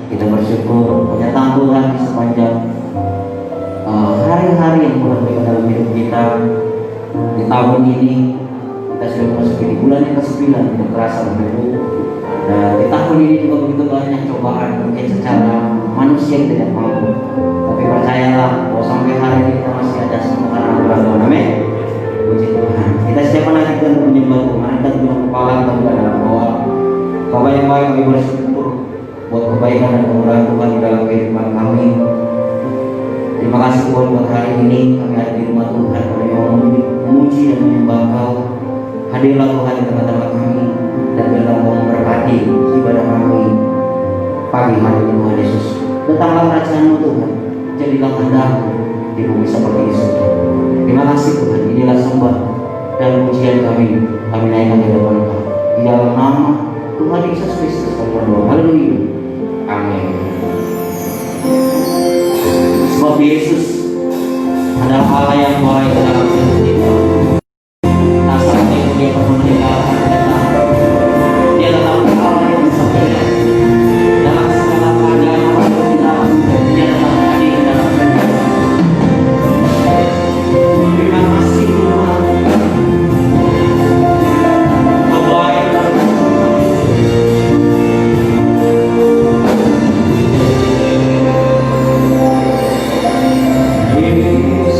Kita bersyukur penyertaan Tuhan di sepanjang hari-hari yang Tuhan berikan dalam hidup kita. Di tahun ini kita sudah memasuki di bulan yang ke-9, tidak terasa begitu. Dan di tahun ini juga begitu banyak cobaan, mungkin secara manusia kita tidak mampu. Tapi percayalah bahwa sampai hari ini kita masih ada semua karena anugerah Tuhan. Amin. Puji Tuhan. Kita siapa lagi kita untuk menyembah Tuhan. Kita juga kepala kita juga dalam doa. Bapak yang baik, kami bersyukur buat kebaikan dan kemurahan Tuhan di dalam kehidupan kami. Terima kasih Tuhan buat hari ini kami ada di rumah Tuhan. Kami mau memuji dan menyembah Kau. Hadirlah Tuhan di tengah-tengah kami dan biarlah Kau memberkati ibadah kami pagi hari ini Tuhan Yesus. Datanglah kerajaan-Mu Tuhan, jadilah kehendak-Mu di bumi seperti di surga. Terima kasih Tuhan, inilah sembah dan pujian kami naikkan di depan Kau. Di dalam nama Tuhan Yesus Kristus kami berdoa. Haleluya. Amin. Sebab Yesus adalah Allah yang mulai dalam hidup kita. Asalnya Dia pernah meninggalkan kita. Dia adalah Allah yang setia. Dalam segala keadaan apapun kita, Dia tetap hadir dalam hidup kita. Terima kasih Tuhan. Kau baik. Yesus,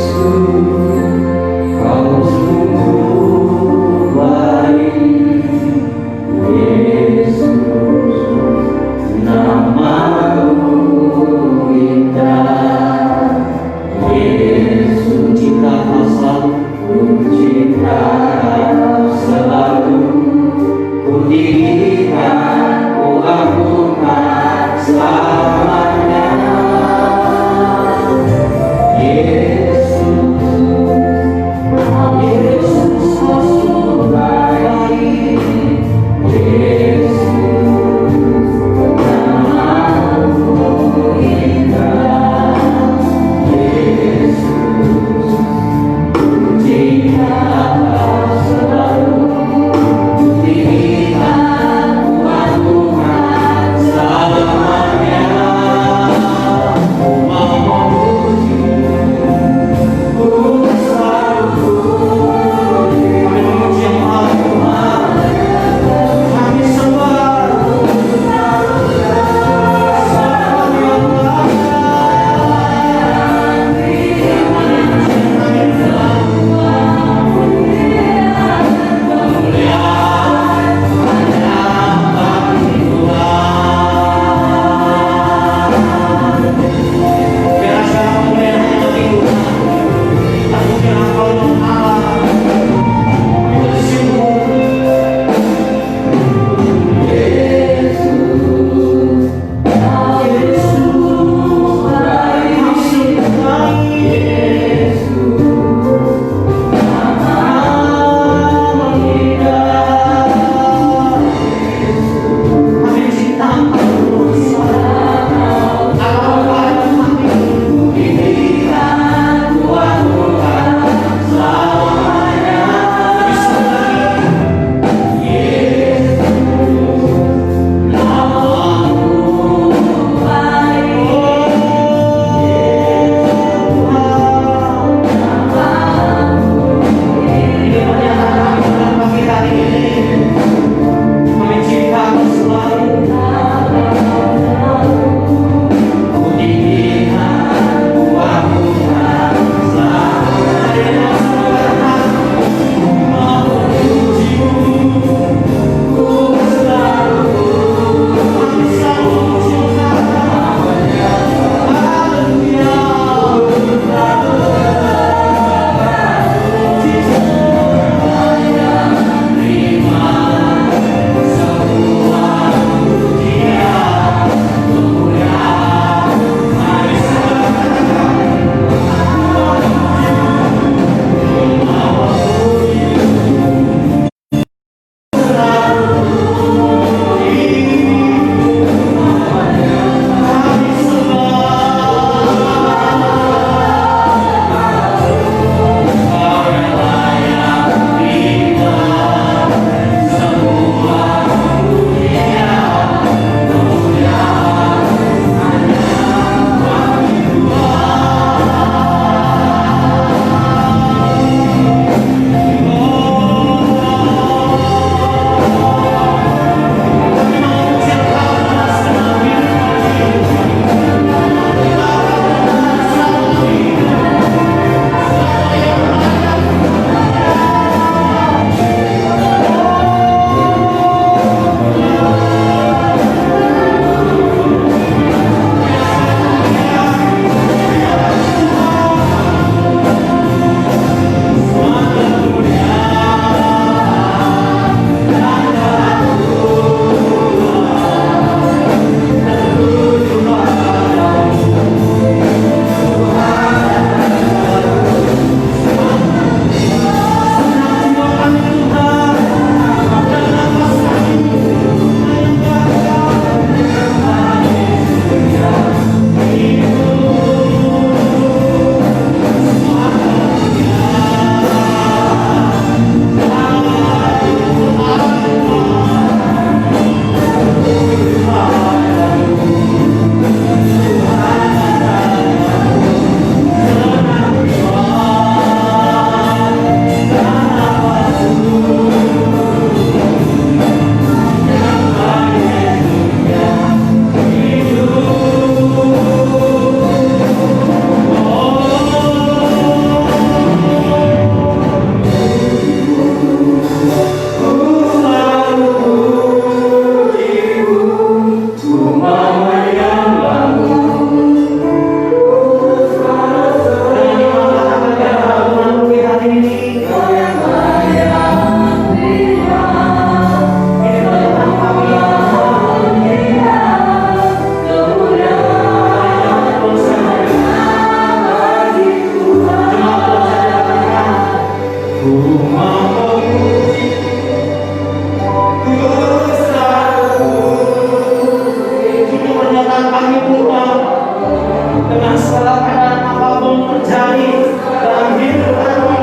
terjadi dalam hidup kami.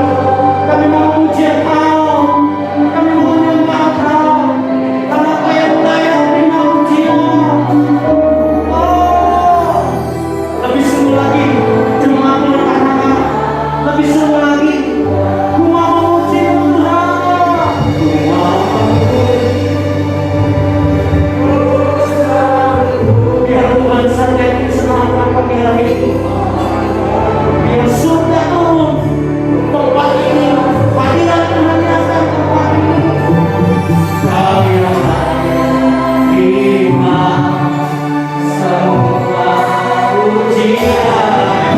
Kami memuji Engkau, kami menyembah Engkau, karena Kau yang layak terima pujian. Oh, lebih sungguh lagi jemaat berkata, lebih sungguh lagi ku mau memuji Tuhan. Biar Tuhan saja yang senangkan kami hari itu. Biar surga turun tempat ini, hadirat Tuhan datang tempat ini. Kami terima semua pujian.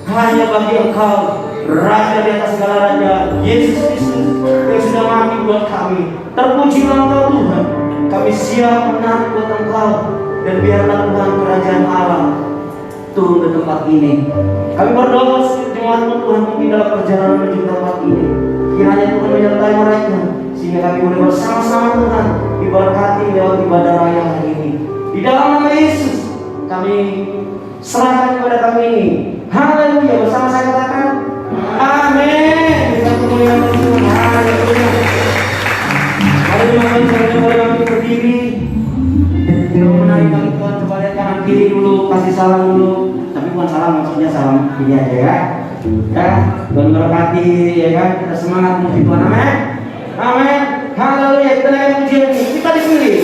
Hanya bagi Engkau, Raja di atas segala raja, Yesus Kristus yang sudah mati buat kami. Terpujilah Engkau Tuhan. Kami siap menanti buat Engkau, dan biarlah Tuhan kerajaan Allah turun ke tempat ini. Kami berdoa jemaat Tuhan mungkin dalam perjalanan menuju tempat ini. Kiranya Tuhan menyertai mereka, sehingga kami boleh bersama-sama Tuhan diberkati lewat ibadah raya hari ini. Di dalam nama Yesus kami serahkan kepada kami ini. Haleluya, bersama saya katakan amin. Kita kemuliaan Tuhan. Haleluya. Mari kami berdiri. Kita menarik kami Tuhan, coba lihat kanan kiri dulu, kasih salam dulu. Tapi bukan salam, maksudnya salam ini aja ya. Ya, Tuhan berkati ya kan. Kita semangat memuji Tuhan. Amin. Amin. Haleluya. Kita naik pujian ini. Kita dipilih.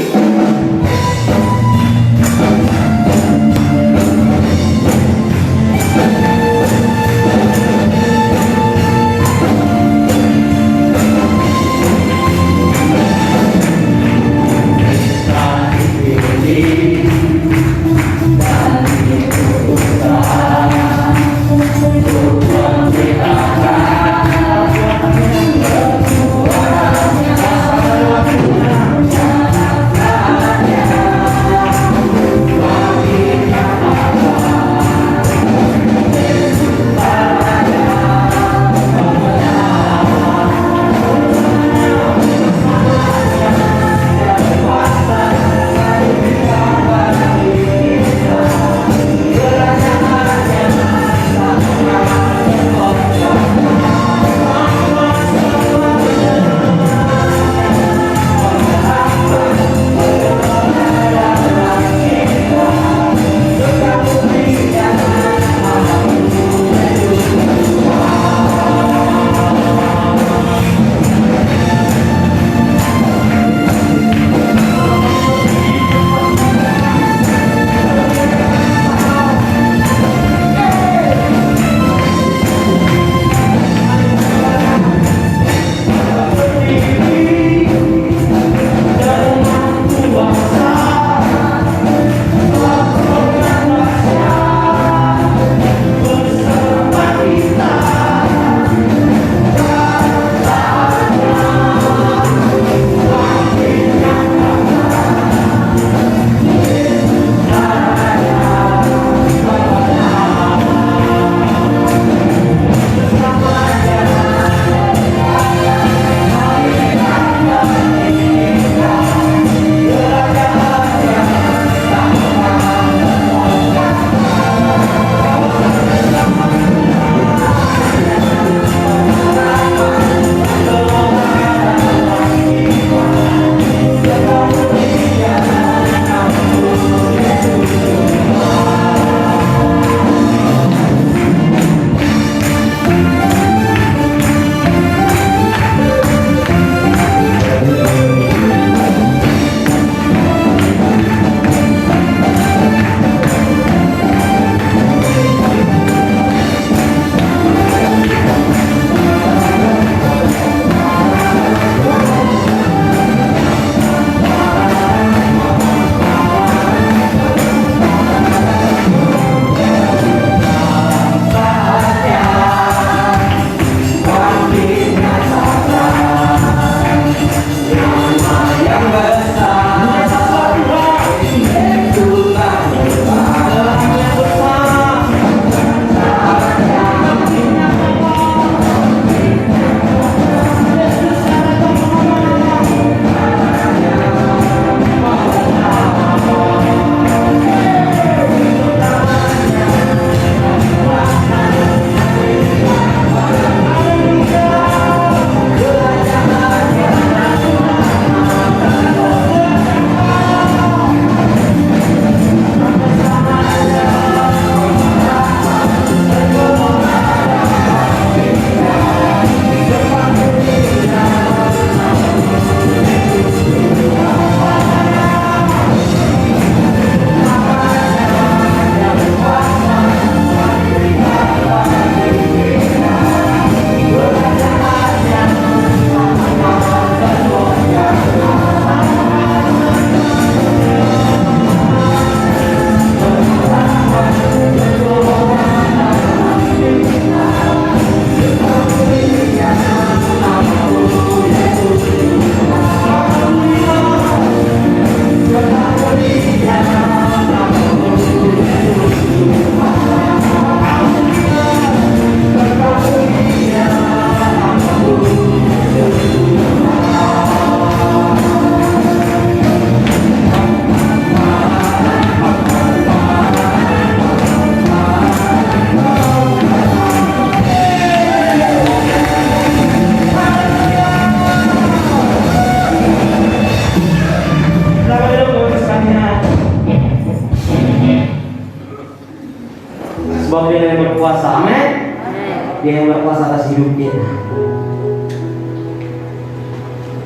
Dia yang berkuasa atas hidup kita.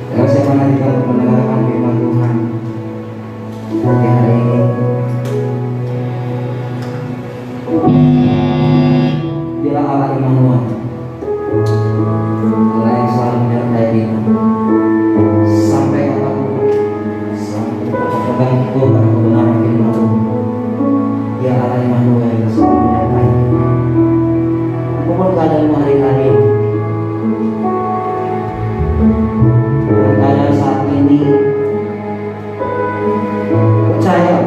Kalau saya mana kita mendengarkan firman Tuhan di hari ini, Dialah Allah Immanuel, Allah yang selalu menyertai kita sampai kapanpun, sampai kita pegang teguh pada kebenaran firman Tuhan. Dia Allah Immanuel yang selalu menyertai kita. Apapun keadaanmu hari-hari, dalam keadaan saat ini, percaya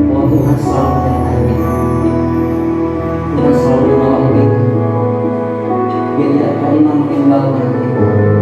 bahwa Tuhan selalu menyertai kita. Tuhan selalu menolong kita. Dia tidak pernah meninggalkan kita.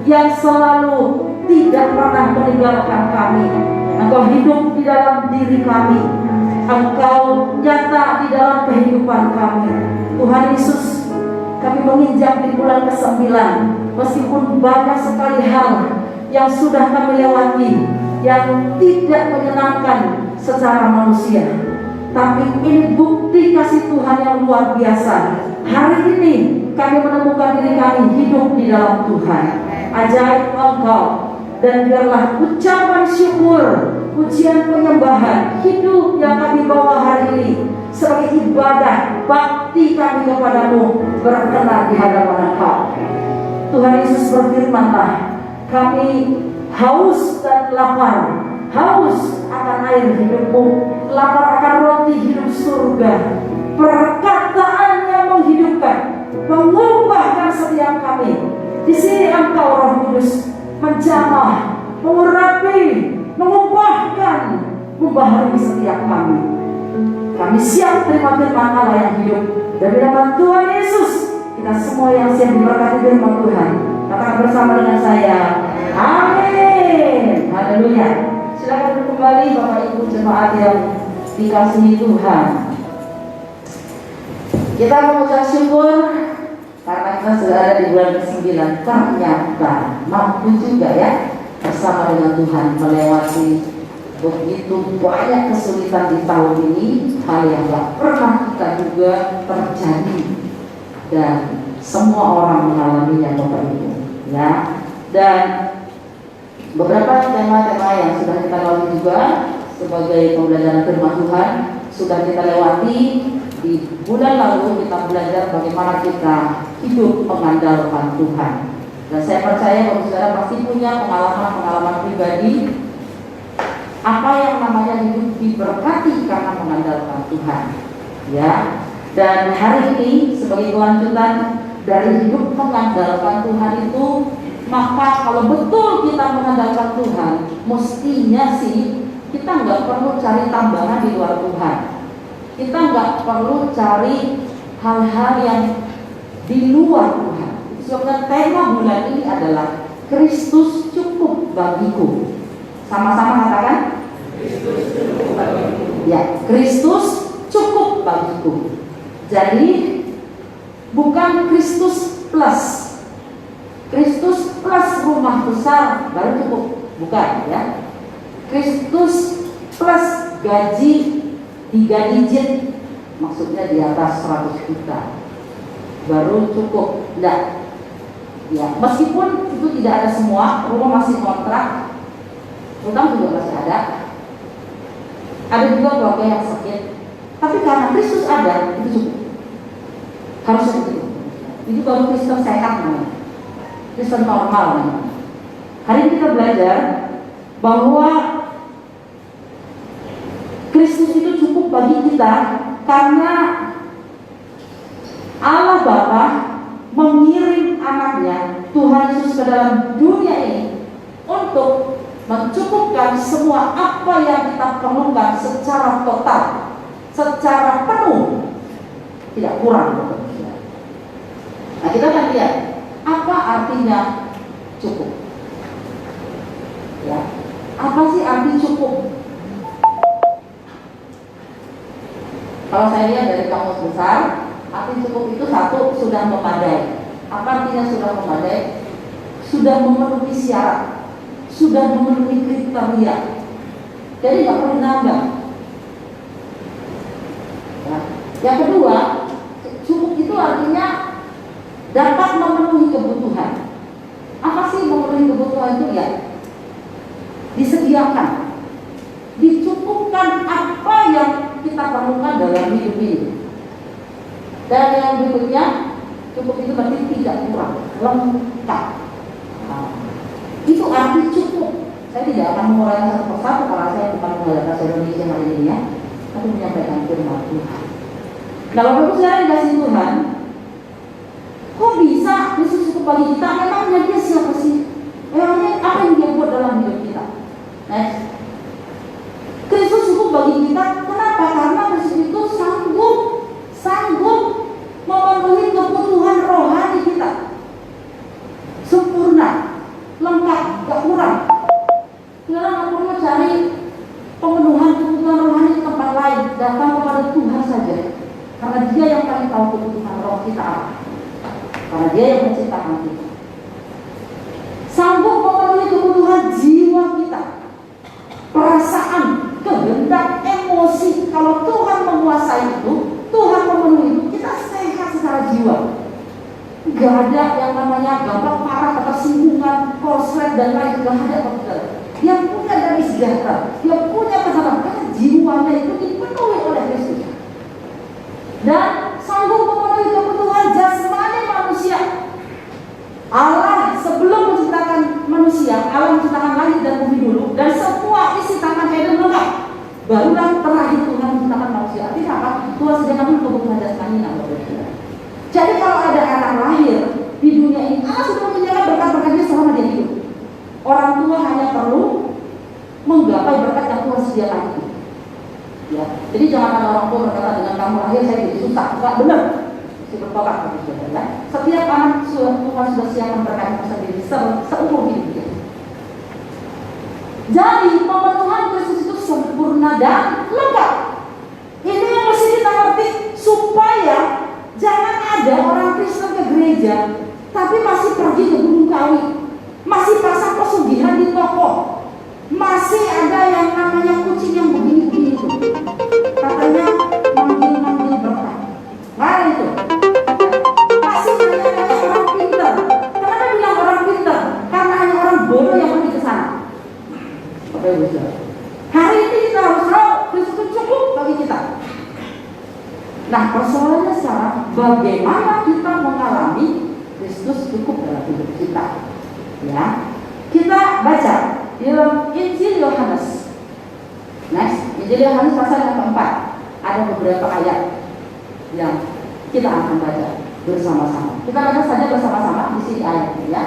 yang selalu tidak pernah meninggalkan kami. Engkau hidup di dalam diri kami. Engkau nyata di dalam kehidupan kami. Tuhan Yesus, kami menginjak di bulan ke-9, meskipun banyak sekali hal yang sudah kami lewati, yang tidak menyenangkan secara manusia, tapi ini bukti kasih Tuhan yang luar biasa. Hari ini kami menemukan diri kami hidup di dalam Tuhan. Ajaib Engkau. Dan biarlah ucapan syukur, pujian penyembahan, hidup yang kami bawa hari ini sebagai ibadah bakti kami kepadamu berkenan di hadapan Engkau. Tuhan Yesus berfirman-lah, kami haus dan lapar, haus akan air hidupmu, lapar akan roti hidup surga. Perkataan yang menghidupkan, mengubahkan setiap kami. Di sini Engkau Roh Kudus menjamah, mengurapi, mengubahkan, membaharui setiap kami. Kami siap terima firman Allah yang hidup. Demi nama Tuhan Yesus, kita semua yang siap diberkati firman Tuhan, katakan bersama dengan saya, amin. Haleluya. Silakan kembali Bapak Ibu jemaat yang dikasihi Tuhan. Kita mengucap syukur karena kita sudah ada di bulan ke-9. Ternyata mampu juga ya bersama dengan Tuhan melewati begitu banyak kesulitan di tahun ini, hal yang gak pernah kita juga terjadi dan semua orang mengalaminya Bapak Ibu ya. Dan beberapa tema-tema yang sudah kita lalui juga sebagai pembelajaran firman Tuhan sudah kita lewati. Di bulan lalu kita belajar bagaimana kita hidup mengandalkan Tuhan. Dan saya percaya bahwa saudara pasti punya pengalaman-pengalaman pribadi apa yang namanya hidup diberkati karena mengandalkan Tuhan. Ya. Dan hari ini sebagai kelanjutan dari hidup mengandalkan Tuhan itu, maka kalau betul kita mengandalkan Tuhan, mestinya sih kita nggak perlu cari tambahan di luar Tuhan. Kita nggak perlu cari hal-hal yang di luar Tuhan. Sebabnya tema bulan ini adalah Kristus cukup bagiku. Sama-sama katakan Kristus cukup bagiku. Ya, Kristus cukup bagiku. Jadi bukan Kristus plus. Kristus plus rumah besar baru cukup, bukan ya. Kristus plus gaji 3 digit, maksudnya di atas 100 juta baru cukup. Enggak ya, meskipun itu tidak ada semua, rumah masih kontrak, utang juga masih ada juga keluarga yang sakit, tapi karena Kristus ada, itu cukup. Harusnya begitu. Itu baru Kristen sehat namanya, Kristen normal namanya. Hari ini kita belajar bahwa Kristus itu cukup bagi kita karena Allah Bapa mengirim anaknya Tuhan Yesus ke dalam dunia ini untuk mencukupkan semua apa yang kita perlukan secara total, secara penuh, tidak kurang. Nah, kita akan lihat apa artinya cukup. Ya, apa sih arti cukup? Kalau saya lihat dari kamus besar, arti cukup itu satu, sudah memadai. Apa artinya sudah memadai? Sudah memenuhi syarat, sudah memenuhi kriteria. Jadi nggak perlu nambah. Ya. Yang kedua, cukup itu artinya dapat memenuhi kebutuhan. Apa sih memenuhi kebutuhan itu? Ya, disediakan, dicukupkan apa yang kita perlukan dalam hidup ini. Dan yang berikutnya, cukup itu berarti tidak kurang, lengkap. Nah, itu arti cukup. Saya tidak akan menguraikan satu persatu karena saya bukan mengajar bahasa Indonesia hari ini ya, tapi menyampaikan firman Tuhan. Nah, Bapak Ibu saudara dikasih Tuhan, kok bisa Yesus cukup bagi kita? Memangnya dia siapa sih? Memangnya apa yang dia buat dalam hidup kita? Next. Kristus cukup bagi kita. Kenapa? Karena Kristus itu sanggup memenuhi kebutuhan rohani kita sempurna. tahu kebutuhan roh kita apa. Karena Dia yang menciptakan kita. Sanggup memenuhi kebutuhan jiwa kita, perasaan, kehendak, emosi. Kalau Tuhan menguasai itu, Tuhan memenuhi itu, kita sehat secara jiwa. Gak ada yang namanya gampang parah, ketersinggungan, korslet dan lain. Gak ada, saudara. Dia punya damai sejahtera, dia punya kesenangan karena jiwanya itu dipenuhi oleh Kristus. Dan sanggup memenuhi kebutuhan jasmani manusia. Allah sebelum menciptakan manusia, Allah menciptakan langit dan bumi dulu, dan semua isi tangan Eden lengkap. Barulah terakhir Tuhan menciptakan manusia. Artinya apa? Tuhan sediakan dulu kebutuhan jasmani. Jadi kalau ada anak lahir di dunia ini, Allah sudah menyediakan berkat-berkatnya selama dia hidup. Orang tua hanya perlu menggapai berkat yang Tuhan sediakan itu. Ya, jadi jangan ada orang tua berkata dengan kamu lahir saya jadi susah. Enggak benar. Bertobat ya. Setiap anak Tuhan sudah siapkan berkatnya sendiri seumur hidup dia. Jadi pemenuhan Kristus itu sempurna dan lengkap. Ini yang mesti kita ngerti supaya jangan ada orang Kristen ke gereja tapi masih pergi ke Gunung Kawi, masih pasang pesugihan di toko, masih ada yang namanya kucing yang begini-begini itu. Katanya manggil-manggil berkat. Mana itu? Masih nanya-nanya orang pintar. Kenapa bilang orang pintar? Karena hanya orang bodoh yang pergi ke sana. Oke, bisa. Hari ini kita harus tahu Kristus itu cukup bagi kita. Nah, persoalannya sekarang bagaimana kita mengalami Kristus cukup dalam hidup kita. Ya, kita baca di dalam Injil Yohanes. Next, Injil Yohanes pasal yang keempat. Ada beberapa ayat yang kita akan baca bersama-sama. Kita baca saja bersama-sama di sini ayatnya ya.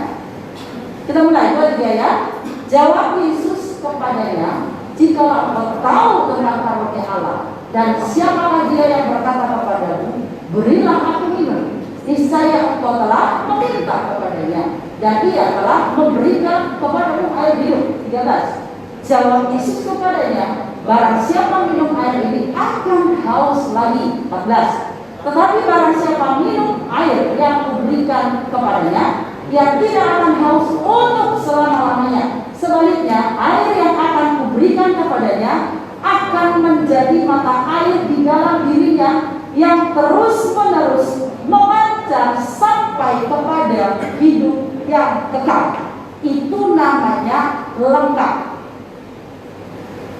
Kita mulai 2 ayat. Jawab Yesus kepadanya, jikalau engkau tahu tentang karunia Allah dan siapakah dia yang berkata kepadamu, berilah aku minum. Niscaya engkau telah meminta kepadanya dan dia telah memberikan kepadamu air hidup. 13. Jawab Yesus kepadanya, barang siapa minum air ini akan haus lagi. 14. Tetapi barang siapa minum air yang kuberikan kepadanya, ia tidak akan haus untuk selama-lamanya. Sebaliknya, air yang akan kuberikan kepadanya akan menjadi mata air di dalam dirinya yang terus-menerus memancar sampai kepada hidup yang kekal. Itu namanya lengkap.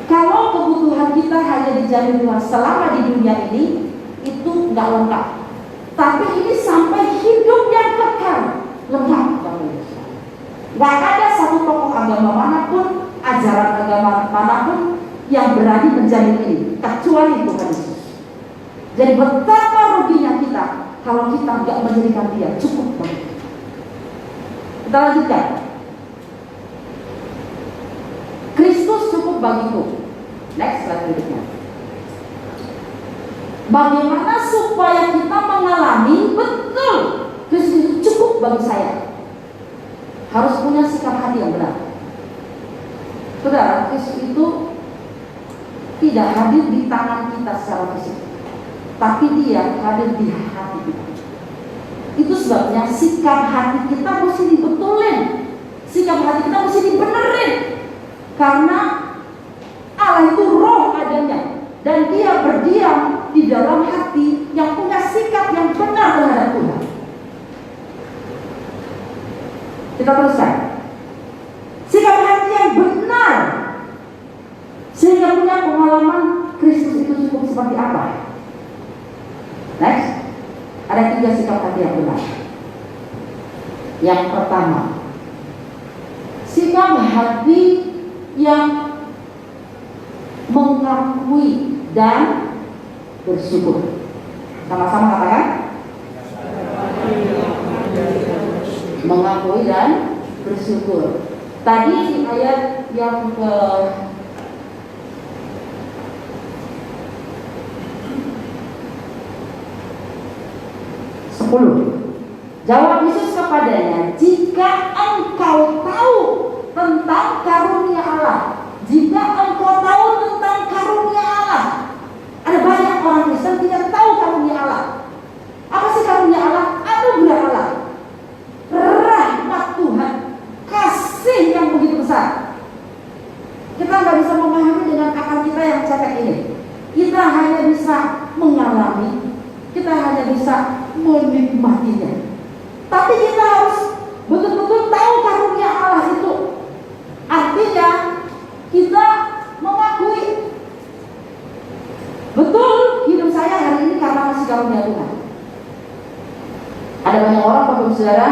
Kalau kebutuhan kita hanya dijamin Tuhan selama di dunia ini, itu nggak lengkap. Tapi ini sampai hidup yang kekal, lengkap. Nggak ada satu tokoh agama manapun, ajaran agama manapun yang berani menjamin ini, kecuali Tuhan Yesus. Jadi betapa ruginya kita kalau kita nggak menjadikan Dia cukup bagi kita. Kita lanjutkan. Kristus cukup bagiku. Next slide berikutnya. Bagaimana supaya kita mengalami betul Kristus itu cukup bagi saya? Harus punya sikap hati yang benar. Saudara, Kristus itu tidak hadir di tangan kita secara fisik, tapi Dia hadir di hati kita. Itu sebabnya sikap hati kita mesti dibetulin, sikap hati kita mesti dibenerin. Karena Allah itu roh adanya, dan Dia berdiam di dalam hati yang punya sikap yang benar terhadap Tuhan. Kita teruskan. Sikap hati yang benar sehingga punya pengalaman Kristus itu cukup seperti apa? Next, ada 3 sikap hati yang benar. Yang pertama, sikap hati yang mengakui dan bersyukur. Sama-sama katakan. Mengakui dan bersyukur. Tadi di ayat yang ke 10. Jawab Yesus kepadanya, jika engkau tahu tentang karunia Allah, jika engkau tahu tentang karunia Allah. Ada banyak orang Kristen tidak tahu karunia Allah. yang cetek ini. Kita hanya bisa mengalami, kita hanya bisa menikmatinya. Tapi kita harus betul-betul tahu karunia Allah itu. Artinya kita mengakui, betul hidup saya hari ini karena kasih karunia Tuhan. Ada banyak orang, Bapak Saudara,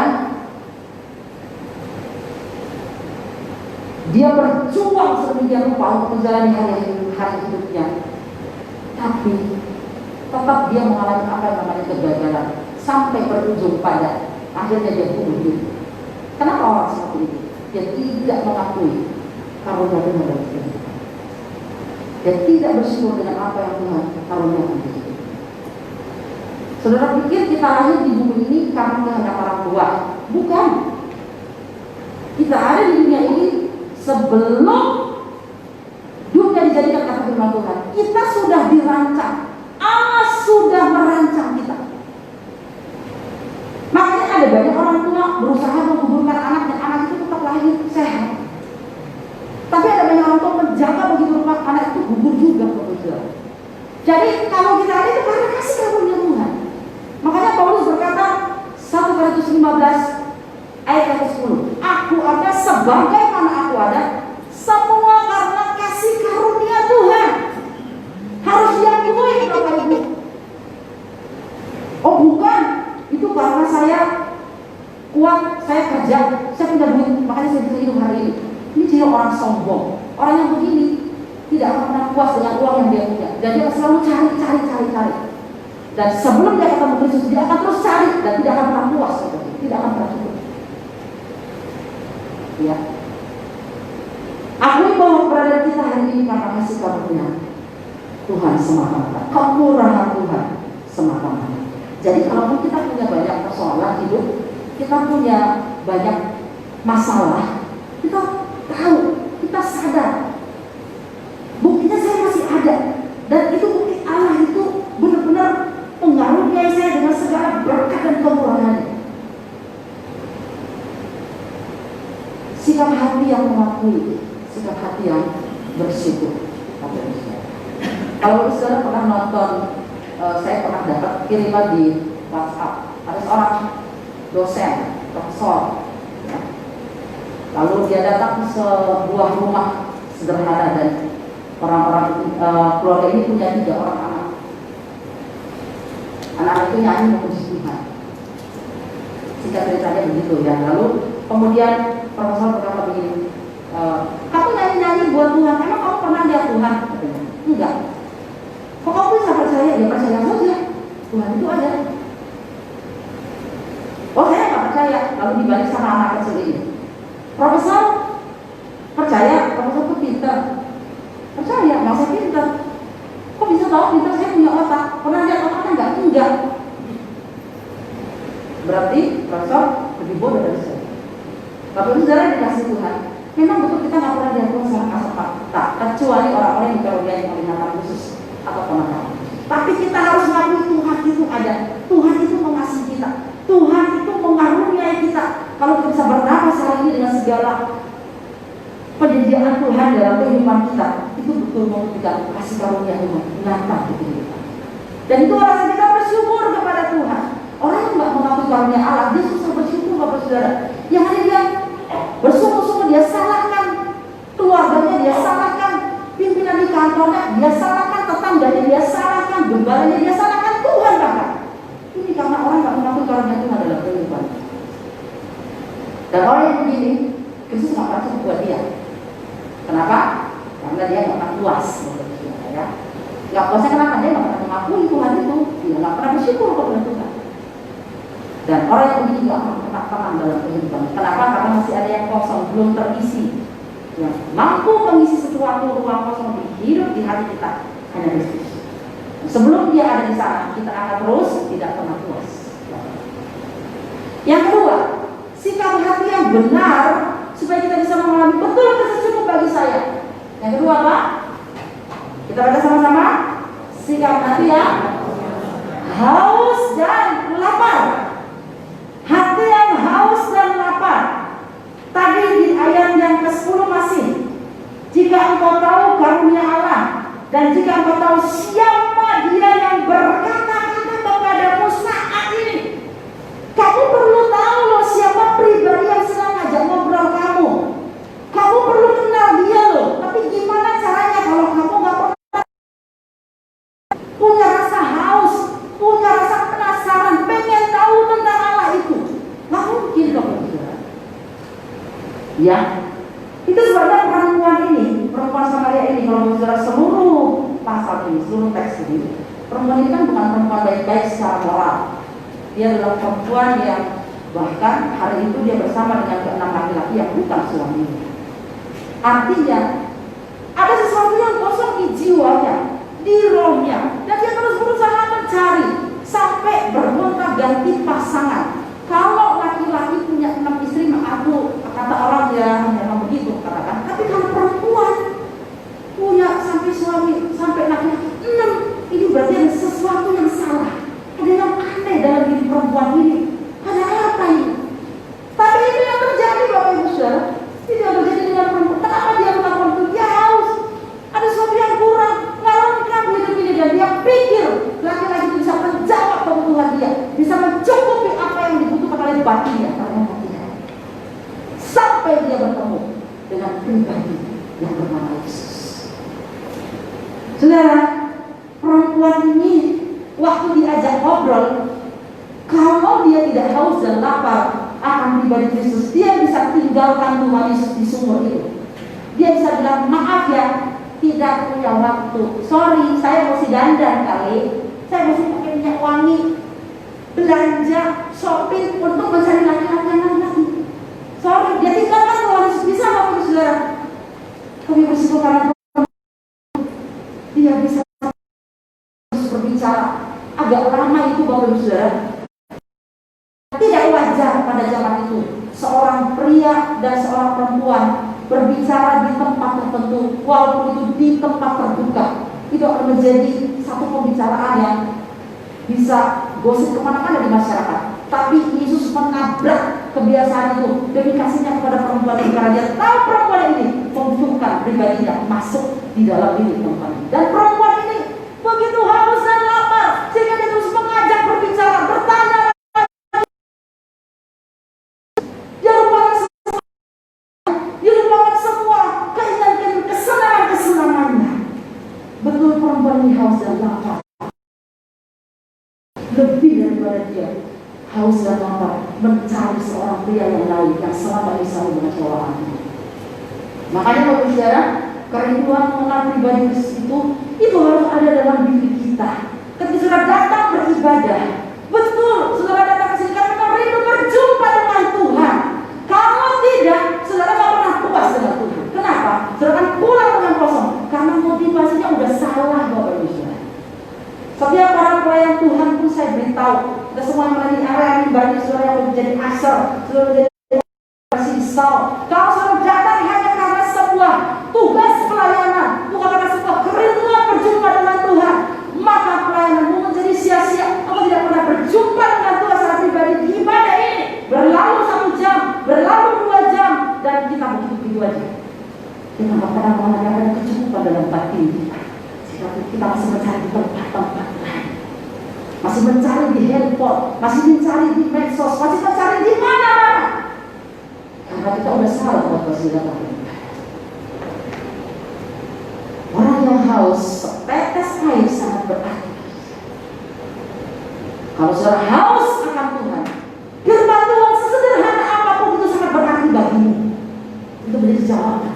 dia berjuang sedemikian rupa untuk menjalani hari hidupnya, tapi tetap dia mengalami apa yang namanya kegagalan sampai berujung pada akhirnya dia bunuh diri. Kenapa orang seperti ini? Dia tidak mengakui karunia Tuhan dalam hidup. Dia tidak bersyukur dengan apa yang Tuhan karuniakan di hidup. Saudara pikir kita lahir di bumi ini karena kehendak orang tua? Bukan. Kita ada di dunia ini sebelum dunia dijadikan kata firman Tuhan. Kita sudah dirancang. Allah sudah merancang kita. Makanya ada banyak orang tua berusaha menggugurkan anak dan anak itu tetap lahir sehat. Tapi ada banyak orang tua menjaga begitu rupa anak itu gugur juga, betul. Jadi kalau kita ada itu karena kasih karunia Tuhan. Makanya Paulus berkata 1 Korintus 15 ayat yang ke-10, aku ada sebagaimana aku ada, semua karena kasih karunia Tuhan. Harus diakui Bapak Ibu. Oh bukan, itu karena saya kuat, saya kerja, saya punya duit, makanya saya bisa hidup hari ini. Ini ciri orang sombong. Orang yang begini tidak akan pernah puas dengan uang yang dia punya, dan dia selalu cari. Dan sebelum dia ketemu Kristus, dia akan terus cari dan tidak akan pernah puas, tidak akan pernah cukup. Ya. Akui bahwa keberadaan kita hari ini karena kasih karunia Tuhan semata-mata, kemurahan Tuhan semata-mata. Jadi kalaupun kita punya banyak persoalan hidup, kita punya banyak masalah, kita tahu, kita sadar, buktinya saya masih ada, dan itu bukti Allah itu benar-benar mengaruniai saya dengan segala berkat dan kemurahannya. Sikap hati yang mengakui, sikap hati yang bersyukur. Kalau saudara pernah nonton, saya pernah dapat kiriman di WhatsApp, ada seorang dosen, profesor, ya. Lalu dia datang ke sebuah rumah sederhana dan orang-orang keluarga ini punya 3 orang anak. Anak itu nyanyi memuji Tuhan. Singkat ceritanya begitu ya. Lalu kemudian profesor berkata begini, kamu nyanyi-nyanyi buat Tuhan, emang kamu pernah lihat Tuhan? Katanya, enggak. Kok kamu bisa percaya? Ya percaya saja, Tuhan itu ada. Oh saya nggak percaya. Lalu dibalik sama anak kecil ini, profesor percaya, profesor itu pintar. Percaya, masa pintar? Kok bisa tahu pintar? Saya punya otak. Pernah lihat otaknya enggak? Enggak. Berarti profesor lebih bodoh dari saya. Bapak Ibu Saudara dikasih Tuhan, memang betul kita nggak pernah lihat Tuhan secara kasat mata, kecuali orang-orang yang dikaruniai penglihatan khusus atau pengetahuan. Tapi kita harus mengakui Tuhan itu ada. Tuhan itu mengasihi kita. Tuhan itu mengaruniai kita. Kalau kita bisa bernapas hari ini dengan segala penyediaan Tuhan dalam kehidupan kita, itu betul membuktikan kasih karunia Tuhan nyata di kehidupan. Dan itu alasan kita bersyukur kepada Tuhan. Orang yang nggak mengakui karunia Allah, dia susah bersyukur, Bapak Saudara. Yang ada dia bersungguh-sungguh, dia salahkan keluarganya, dia salahkan pimpinan di kantornya, dia salahkan tetangganya, dia salahkan gembalanya, dia salahkan Tuhan bahkan. Ini karena orang nggak mengakui karunia Tuhan dalam kehidupan. Dan orang yang begini, Kristus nggak pernah cukup buat dia. Kenapa? Karena dia nggak pernah puas, ya. Nggak puasnya kenapa? Dia nggak pernah mengakui Tuhan itu, dia nggak pernah bersyukur kepada Tuhan. Dan orang yang begini nggak pernah tenang dalam kehidupan. Kenapa? Karena masih ada yang kosong, belum terisi. Yang mampu mengisi sesuatu ruang kosong di hidup di hati kita hanya Kristus. Sebelum dia ada di sana, kita akan terus tidak pernah puas. Yang kedua, sikap hati yang benar supaya kita bisa mengalami betul kasih cukup bagi saya. Yang kedua apa? Kita baca sama-sama. Sikap hati yang haus dan lapar. Hati yang haus dan lapar. Tadi di ayat yang ke-10 masih, jika engkau tahu karunia Allah Dan jika engkau tahu siapa dia yang berkata-kata kepadamu saat ini, kamu perlu tahu loh siapa pribadi yang sedang ngajak ngobrol kamu. Kamu perlu kenal dia loh. Tapi gimana caranya kalau kamu gak pernah punya rasa haus, punya rasa penasaran, pengen tahu tentang Allah itu? Gak mungkin dong, saudara. Ya, itu sebabnya perempuan Samaria ini, kalau saudara seluruh pasal ini, seluruh teks ini, perempuan ini kan bukan perempuan baik-baik secara moral. Dia adalah perempuan yang bahkan hari itu dia bersama dengan keenam laki-laki yang bukan suaminya. Artinya ada sesuatu yang kosong di jiwanya, di rohnya, dan dia terus berusaha mencari sampai bergonta-ganti pasangan. Kalau laki-laki punya 6 istri, aku kata orang ya memang begitu katakan. Tapi kalau perempuan punya sampai suami, sampai laki-laki 6, ini berarti ada sesuatu yang salah. Ada yang aneh dalam diri perempuan ini. Ada apa ini? Tapi itu yang terjadi, Bapak Ibu Saudara. Itu yang terjadi dengan perempuan. Kenapa dia melakukan itu? Dia haus. Ada sesuatu yang kurang, nggak lengkap hidup ini, dan dia pikir laki-laki itu bisa menjawab kebutuhan dia, bisa mencukupi apa yang dibutuhkan oleh batinnya, sampai dia bertemu dengan pribadi yang bernama Yesus. Saudara, perempuan ini waktu diajak ngobrol, kalau dia tidak haus dan lapar akan pribadi Yesus, dia bisa tinggalkan Tuhan Yesus di sumur itu. Dia bisa bilang, maaf ya, tidak punya waktu, sorry, saya mesti dandan kali, saya mesti pakai minyak wangi, belanja, shopping untuk mencari laki-laki yang laki-laki. Sorry, dia tinggalkan Tuhan Yesus. Bisa Bapak Ibu Saudara? Kami bersyukur karena dia bisa berbicara agak lama itu, Bapak Ibu Saudara. Tidak wajar pada zaman itu seorang pria dan seorang perempuan berbicara di tempat tertentu, walaupun itu di tempat terbuka. Itu akan menjadi satu pembicaraan yang bisa gosip kemana-mana di masyarakat. Tapi Yesus menabrak kebiasaan itu demi kasihnya kepada perempuan ini, karena dia tahu perempuan ini membutuhkan pribadinya masuk di dalam diri perempuan ini. Dan perempuan ini begitu haus dan lapar sehingga dia terus mengajak berbicara, bertanya. Dia lupakan semua keinginan, kesenangannya. Betul, perempuan ini haus dan lapar. Lebih daripada dia haus dan lapar mencari seorang pria yang lain yang selama ini selalu mengecewakan. Makanya Bapak Saudara, kerinduan mengenal pribadi Yesus itu harus ada dalam diri kita. Ketika saudara datang beribadah, betul, saudara datang ke sini karena rindu berjumpa dengan Tuhan. Kalau tidak, saudara tidak pernah puas dengan Tuhan. Kenapa? Saudara akan pulang dengan kosong karena motivasinya udah salah, Bapak Ibu Saudara. Setiap para pelayan Tuhan pun saya beritahu, kita semua yang ada di area ini, bagi saudara yang menjadi asal, saudara menjadi asal. Kalau saudara datang hanya karena sebuah tugas pelayanan, bukan karena sebuah kerinduan berjumpa dengan Tuhan, maka pelayananmu menjadi sia-sia. Engkau tidak pernah berjumpa dengan Tuhan secara pribadi di ibadah ini. Berlalu 1 jam, berlalu 2 jam, dan kita begitu-begitu aja. Kita tidak pernah mengadakan kecukupan dalam batin kita. Kita masih mencari di tempat-tempat lain, masih mencari di handphone, masih mencari di medsos, masih mencari di mana-mana. Karena kita udah salah buat bersilaturahmi. Orang yang haus, setetes air sangat berarti. Kalau saudara haus akan Tuhan, firman Tuhan sesederhana apapun itu sangat berarti bagimu. Itu menjadi jawaban.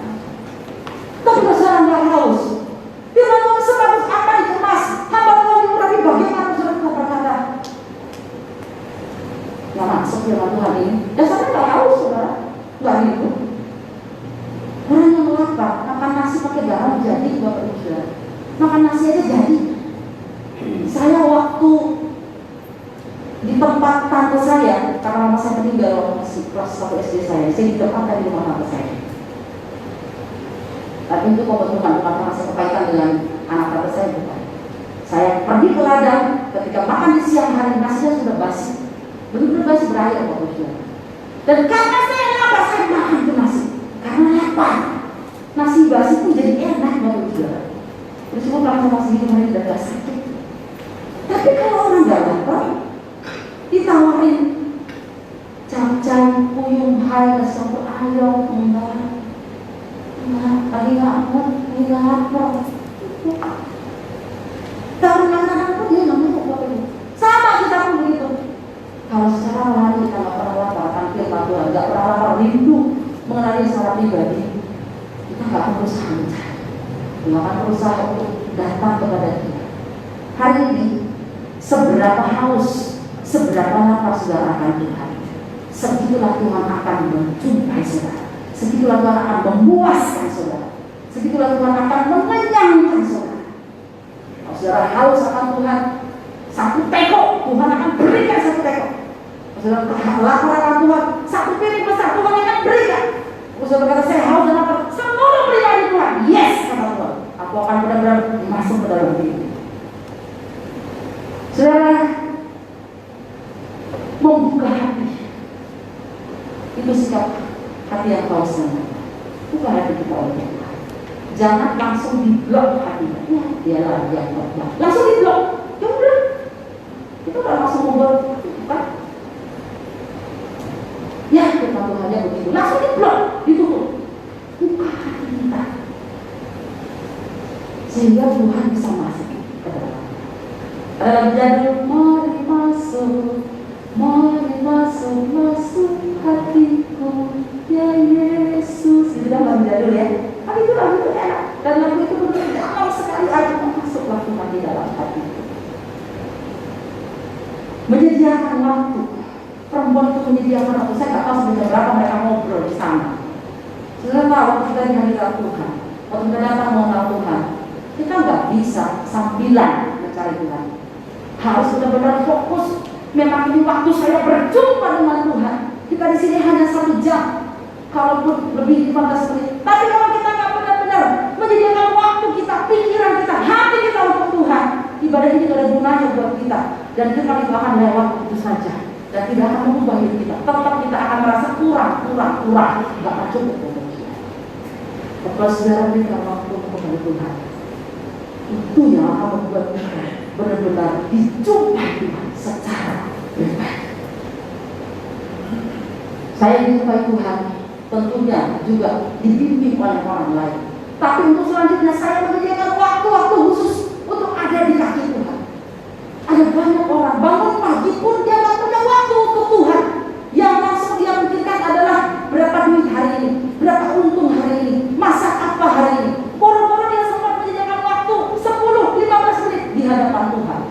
Tapi kalau saudara nggak haus, firman Tuhan sebagus apa dikemas, hamba Tuhan diurapi, bagaimana saudara berkata, nggak masuk firman Tuhan ini. Dasarnya nggak haus, saudara, nggak gitu. Orang yang lapar makan nasi pakai garam jadi, Bapak Ibu Saudara. Makan nasi aja jadi. Saya waktu di tempat tante saya, karena mama saya meninggal waktu masih kelas 1 SD saya ditempatkan di rumah tante saya. Tapi itu kebetulan bukan karena saya berkaitan dengan anak tante saya, bukan. Saya pergi ke ladang, ketika makan di siang hari nasinya sudah basi, benar-benar basi berair, Bapak Ibu Saudara. Dan karena saya lapar, saya makan itu nasi. Karena lapar, nasi basi pun jadi enak, Bapak Ibu Saudara. Meskipun kalau masih hidup hari udah gak sakit. Tapi kalau orang gak lapar, ditawarin capcay, puyung, hai, sambal ayam, enggak, lagi gak mau, lagi gak lapar. Taruh makanan pun dia nggak mau bapak ibu. Sama kita pun begitu. Kalau secara rohani kita nggak pernah lapar, tampil Tuhan, nggak pernah lapar, rindu mengenali secara pribadi, kita nggak akan berusaha mencari, nggak akan berusaha untuk datang kepada Dia. Hari ini, seberapa haus, seberapa lapar saudara akan Tuhan, segitulah Tuhan akan menjumpai saudara, segitulah Tuhan akan memuaskan saudara, segitulah Tuhan akan mengenyangkan saudara. Kalau saudara haus akan Tuhan, satu teko Tuhan akan berikan satu teko. Kalau saudara lapar akan Tuhan, satu piring besar Tuhan akan berikan. Kalau saudara berkata saya haus dan lapar, semua pribadi Tuhan, yes kata Tuhan, aku akan benar-benar masuk ke dalam diri. Saudara membuka hati, itu sikap hati yang haus dan lapar. Buka hati kita oleh Tuhan. Jangan langsung diblok hatinya. Ya, dia lagi yang berblok. Langsung diblok. Ya udah. Itu udah langsung membuat bukan? Ya, kita Tuhannya begitu. Langsung diblok, ditutup. Buka hati kita. Sehingga Tuhan bisa masuk ke dalam. Jadi mari masuk, masuk hatiku, ya Yesus. Itu dah lagu jadul ya. Tapi itu lagu itu enak. Dan lagu itu benar-benar gampang sekali aja masuklah Tuhan di dalam hati. Menyediakan waktu. Perempuan itu menyediakan waktu. Saya nggak tahu sebenarnya berapa mereka ngobrol di sana. Saya tahu waktu kita di hadirat Tuhan, waktu kita datang mengenal Tuhan, kita nggak bisa sambilan mencari Tuhan. Harus benar-benar fokus. Memang ini waktu saya berjumpa dengan Tuhan. Kita di sini hanya 1 jam, kalaupun lebih 15 menit. Tapi kalau kita nggak benar-benar menyediakan waktu kita, pikiran kita, hati kita untuk Tuhan, ibadah ini tidak ada gunanya buat kita. Dan kita itu akan lewat itu saja. Dan tidak akan mengubah hidup kita. Tetap kita akan merasa kurang. Nggak akan cukup untuk kita. Kalau saudara berikan waktu kepada Tuhan, itu yang akan membuat kita benar-benar dijumpai Tuhan secara pribadi. Saya dijumpai Tuhan tentunya juga dibimbing oleh orang lain. Tapi untuk selanjutnya saya menyediakan waktu-waktu khusus untuk ada di kaki Tuhan. Ada banyak orang bangun pagi pun dia tak punya waktu untuk Tuhan. Yang langsung dia pikirkan adalah berapa duit hari ini, berapa untung hari ini, masak apa hari ini. Orang-orang yang sempat menyediakan waktu 10-15 menit di hadapan Tuhan.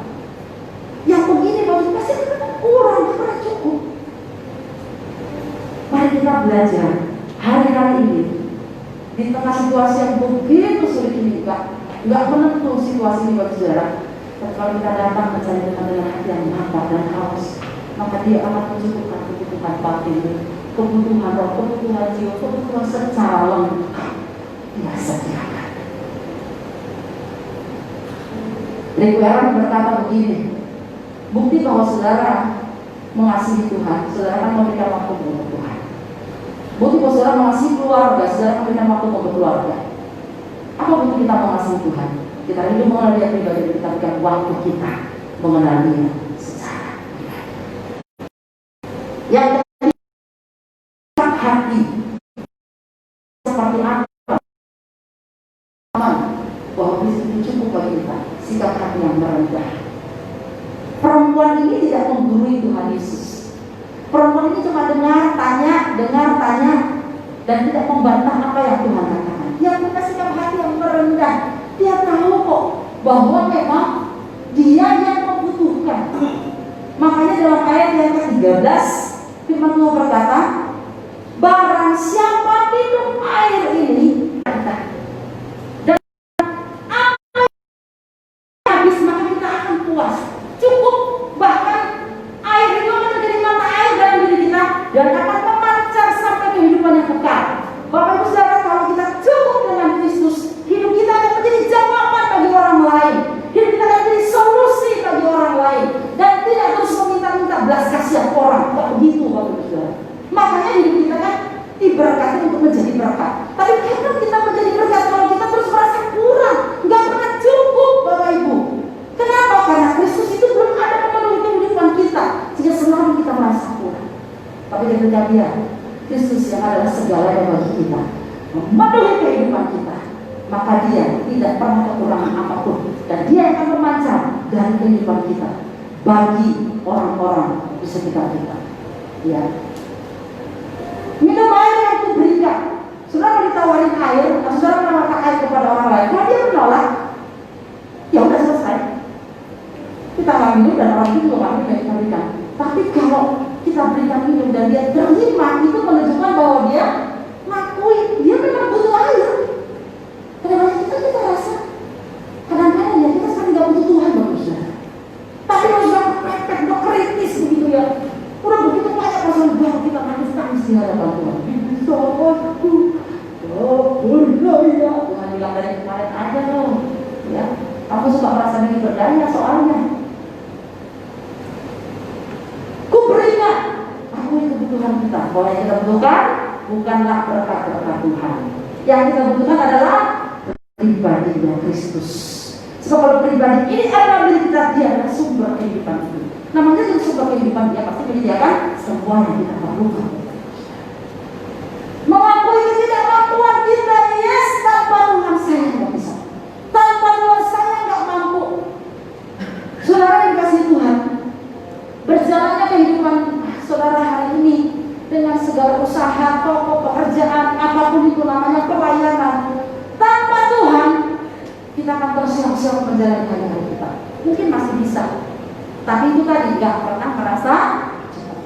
Yang begini bagi pasti kurang, tidak cukup. Mari kita belajar hari-hari ini di tengah situasi yang begitu sulit ini, nggak menentu situasi ini bagi saudara. Dan kalau kita datang mencari Tuhan dengan hati yang lapar dan haus, maka Dia akan mencukupkan kebutuhan batin, kebutuhan roh, kebutuhan jiwa, kebutuhan secara lengkap. Dia sediakan. Rick Warren berkata begini, bukti bahwa saudara mengasihi Tuhan, saudara akan memberikan waktu untuk Tuhan. Bukti bahwa saudara mengasihi keluarga, saudara memberikan waktu untuk keluarga. Apa bukti kita mengasihi Tuhan? Kita hidup mengenal Dia pribadi, kita berikan waktu kita mengenal Dia secara pribadi. Yang ketiga, hati seperti apa? Bahwa itu cukup bagi kita. Sikap hati yang merendah. Perempuan ini tidak menggurui Tuhan Yesus. Perempuan ini cuma dengar, tanya, dan tidak membantah apa yang Tuhan katakan. Dia punya sikap hati yang merendah. Dia tahu kok bahwa memang dia yang membutuhkan. Makanya dalam ayat yang ke-13 firman Tuhan berkata, barang siapa minum air ini dan apa habis, maka kita akan puas. Cukup, bahkan air itu akan menjadi mata air dalam diri kita dan akan memancar sampai kehidupan yang kekal. Bapak Ibu Saudara, kalau kita cukup dengan Kristus, hidup kita akan menjadi jawaban bagi orang lain. Hidup kita akan menjadi solusi bagi orang lain. Dan tidak terus meminta-minta belas kasihan orang. Tidak begitu Bapak Ibu Saudara. Makanya hidup kita kan diberkati untuk menjadi berkat. memenuhi kehidupan kita, maka dia tidak pernah kekurangan apapun, dan dia akan memancar dari kehidupan kita bagi orang-orang di sekitar kita. Ya, minum air yang kuberikan. Saudara ditawarin air, atau saudara menawarkan air kepada orang lain, kalau dia menolak, ya udah selesai. Kita akan minum dan orang itu juga minum yang kita berikan. Tapi kalau kita berikan minum dan dia terima, itu menunjukkan bahwa dia ngakui dia memang butuh air. Kadang-kadang kita rasa, kadang-kadang ya kita sekarang nggak butuh Tuhan, manusia. Tapi kalau sudah mepet, udah kritis begitu ya, udah begitu banyak masalah baru kita nangis di hadapan Tuhan. Soalku, berdaya. Tuhan bilang dari kemarin aja loh, ya. Aku suka merasa diri berdaya soalnya. Ku berikan, aku ini kebutuhan kita. Kalau yang kita butuhkan bukanlah berkat-berkat Tuhan. Yang kita butuhkan adalah pribadinya Kristus. Sebab kalau pribadi ini adalah milik kita, dia adalah sumber kehidupan itu. Namanya itu sumber kehidupan, dia pasti menyediakan semua yang kita perlukan. Mengakui ketidakmampuan kita, yes, tanpa Tuhan saya nggak bisa. Tanpa Tuhan saya nggak mampu. Saudara yang dikasihi Tuhan, berjalannya kehidupan saudara hari ini dengan segala usaha, toko, pekerjaan, apapun itu namanya pelayanan, tanpa Tuhan kita akan tersiap-siap menjalani hari-hari kita. Mungkin masih bisa, tapi itu tadi nggak pernah merasa cukup.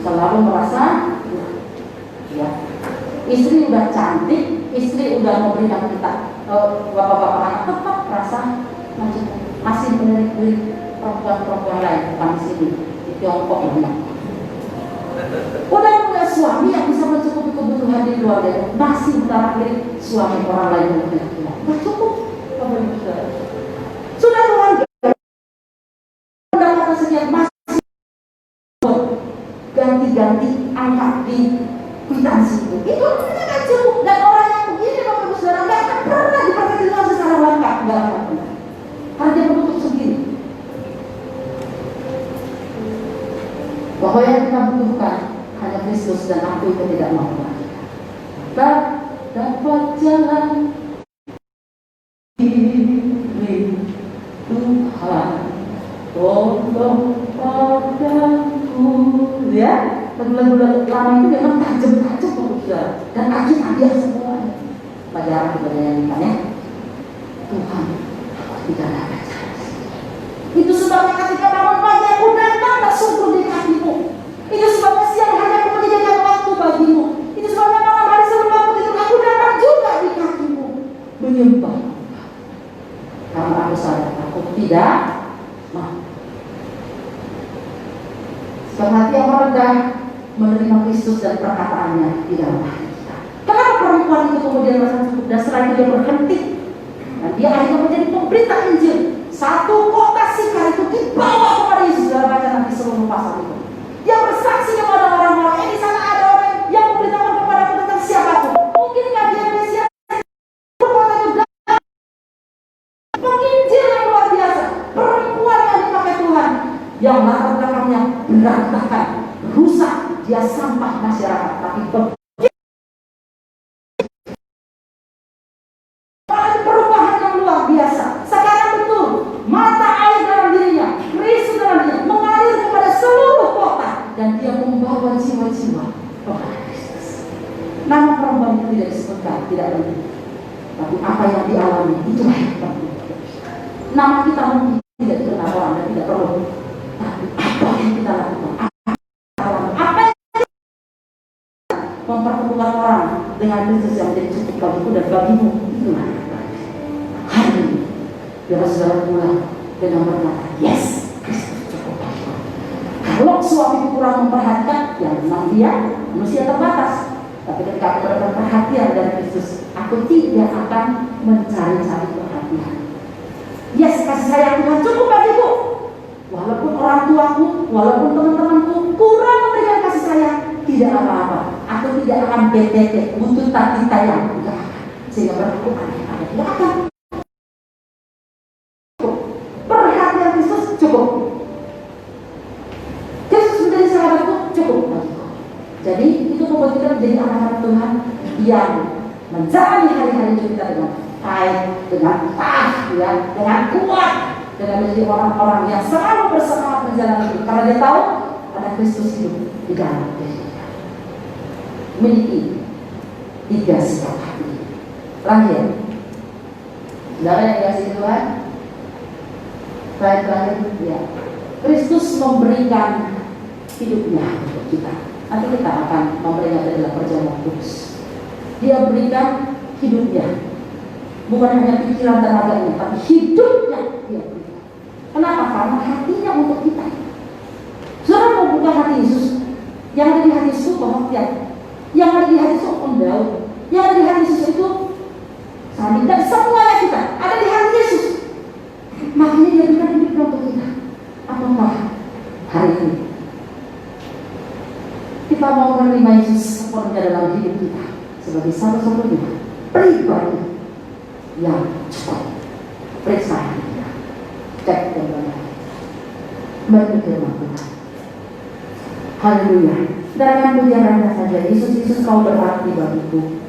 Selalu merasa ya, istri udah cantik, istri udah memberikan kita, bapak-bapak anak tetap merasa masih melirik-lirik perempuan-perempuan lain, bukan di sini di Tiongkok ini. Udah punya suami yang bisa mencukupi kebutuhan di keluarga, masih melirik suami orang lain yang tidak cukup. Sudah Tuhan mendapatkan sekian, masih ganti-ganti angka di kwitansi itu tidak cukup. Dan orang yang begini Bapak Ibu Saudara nggak akan pernah diberkati Tuhan secara lengkap, nggak akan pernah. Karena dia menutup sendiri. Bahwa yang kita butuhkan hanya Kristus dan aku itu tidak mampu. Tak dapat jalan diri Tuhan, tolong padaku, ya. Lagu-lagu lama itu memang tajam-tajam pemirsa dan akhir-akhir semuanya. Pelajaran kita nyanyikan ya. Tuhan, aku tidak dapat jalan. Itu sebabnya ketika bangun pagi aku datang bersungkur di kakimu. Itu sebabnya siang hari aku menyediakan waktu bagimu. Itu sebabnya malam hari sebelum aku tidur aku datang juga di kakimu menyembah. Karena aku sadar aku tidak mampu. Sebab hati yang merendah menerima Kristus dan perkataannya di dalam hati kita. Kenapa perempuan itu kemudian merasa cukup dan setelah itu dia berhenti dan dia akhirnya menjadi pemberita Injil. Satu kota Sikar itu dibawa kepada Yesus. Dalam baca nanti seluruh pasal itu. Dia bersaksi kepada orang-orang. Di sana ada orang yang memberitakan kepada aku tentang siapa aku. Mungkinkah dia Mesias? Penginjil yang luar biasa. Perempuan yang dipakai Tuhan, yang latar belakangnya berantakan, rusak. Dia sampah masyarakat, tapi perubahan yang luar biasa. Sekarang betul mata air dalam dirinya, Kristus dalam dirinya mengalir kepada seluruh kota dan dia membawa jiwa-jiwa kepada Kristus. Nama perempuan itu tidak disebutkan, tidak penting, tapi apa yang dialami itulah yang penting. Nama kita mungkin tidak dikenal orang dan tidak perlu, tapi apa yang kita lakukan, mempertemukan orang dengan Kristus yang menjadi cukup bagiku dan bagimu, itulah hari ini biar saudara pulang dengan berkata, yes, Kristus cukup bagiku. Kalau suami kurang memperhatikan, ya memang dia manusia terbatas, tapi ketika aku mendapat perhatian dari Kristus, aku tidak akan mencari-cari perhatian. Yes, kasih sayang Tuhan cukup bagiku. Walaupun orang tuaku, walaupun teman-temanku kurang memberikan kasih sayang, tidak apa-apa. Aku tidak akan bete, butuh tadi tayang, tidak akan. Sehingga berlaku aneh-aneh, tidak akan. Perhatian Kristus cukup. Kristus menjadi sahabatku cukup bagiku. Jadi itu membuat kita menjadi anak-anak Tuhan yang menjalani hari-hari kita dengan baik, dengan taat, ya, dengan kuat, dengan menjadi orang-orang yang selalu bersemangat menjalani hidup, karena dia tahu ada Kristus hidup di dalam diri kita. Miliki 3 sikap hati. Terakhir, saudara yang dikasihi Tuhan, terakhir, ya, Kristus memberikan hidupnya untuk kita. Nanti kita akan memberikan dalam perjamuan kudus. Dia berikan hidupnya, bukan hanya pikiran dan raganya, tapi hidupnya dia berikan. Kenapa? Karena hatinya untuk kita. Saudara mau buka hati Yesus, yang ada di hati Yesus pengertian, yang ada di hati Yesus Daud, yang ada di hati Yesus itu Sani, dan semuanya kita ada di hati Yesus. Makanya dia berikan hidupnya untuk kita. Apakah hari ini kita mau menerima Yesus sepenuhnya dalam hidup kita sebagai satu-satunya pribadi yang cukup? Periksa hati kita, cek dan benar, berpikirlah Tuhan. Haleluya. Dengan pujian saja, Yesus, Yesus kau berarti bagiku.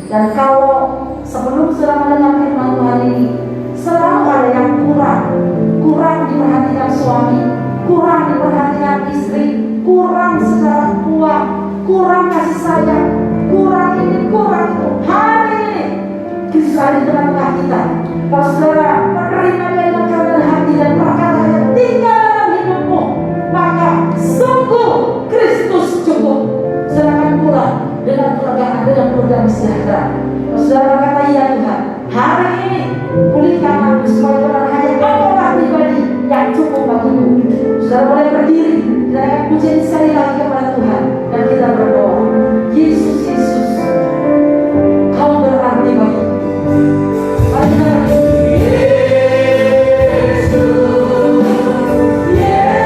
Dan kalau sebelum saudara mendengar firman Tuhan ini, selalu ada yang kurang diperhatikan suami, kurang diperhatikan istri, kurang secara uang, kurang kasih sayang, kurang ini, kurang itu. Hari ini kisah di tengah-tengah kita, kalau saudara menerima dia dengan kerendahan hati dan perkataannya tinggal dalam hidupmu, maka sungguh Kristus cukup. Serahkan pula dengan kelegaan, dengan program sejahtera. Saudara berkata, ya Tuhan, hari ini pulihkan aku supaya benar hanya Engkau pribadi yang cukup bagiku. Saudara boleh berdiri, kita akan pujian sekali lagi kepada Tuhan dan kita berdoa. Yesus, Yesus, Kau berarti bagiku. Mari kita berdiri. Yeah.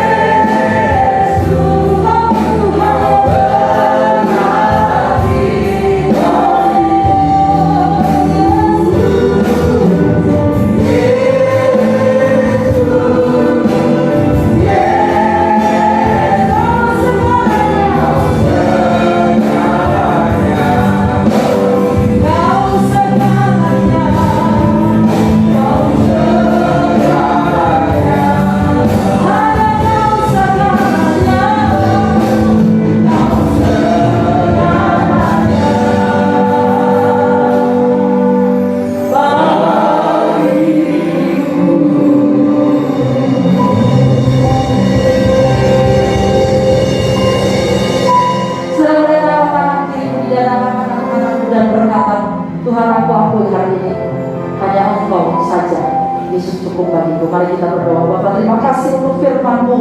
firman-Mu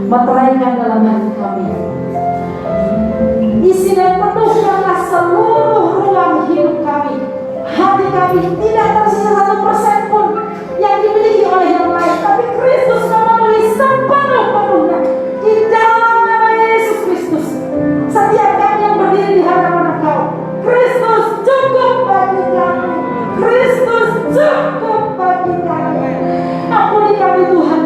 meteraikan dalam hati kami. Isi dan penuhkanlah seluruh ruang hidup kami. Hati kami tidak tersisa 1% pun yang dimiliki oleh yang lain, tapi Kristus memenuhi sepenuh-penuhnya di dalam nama Yesus Kristus. Setiap kami yang berdiri di hadapan Engkau, Kristus cukup bagi kami. Kristus cukup bagi kami. Ampuni kami Tuhan,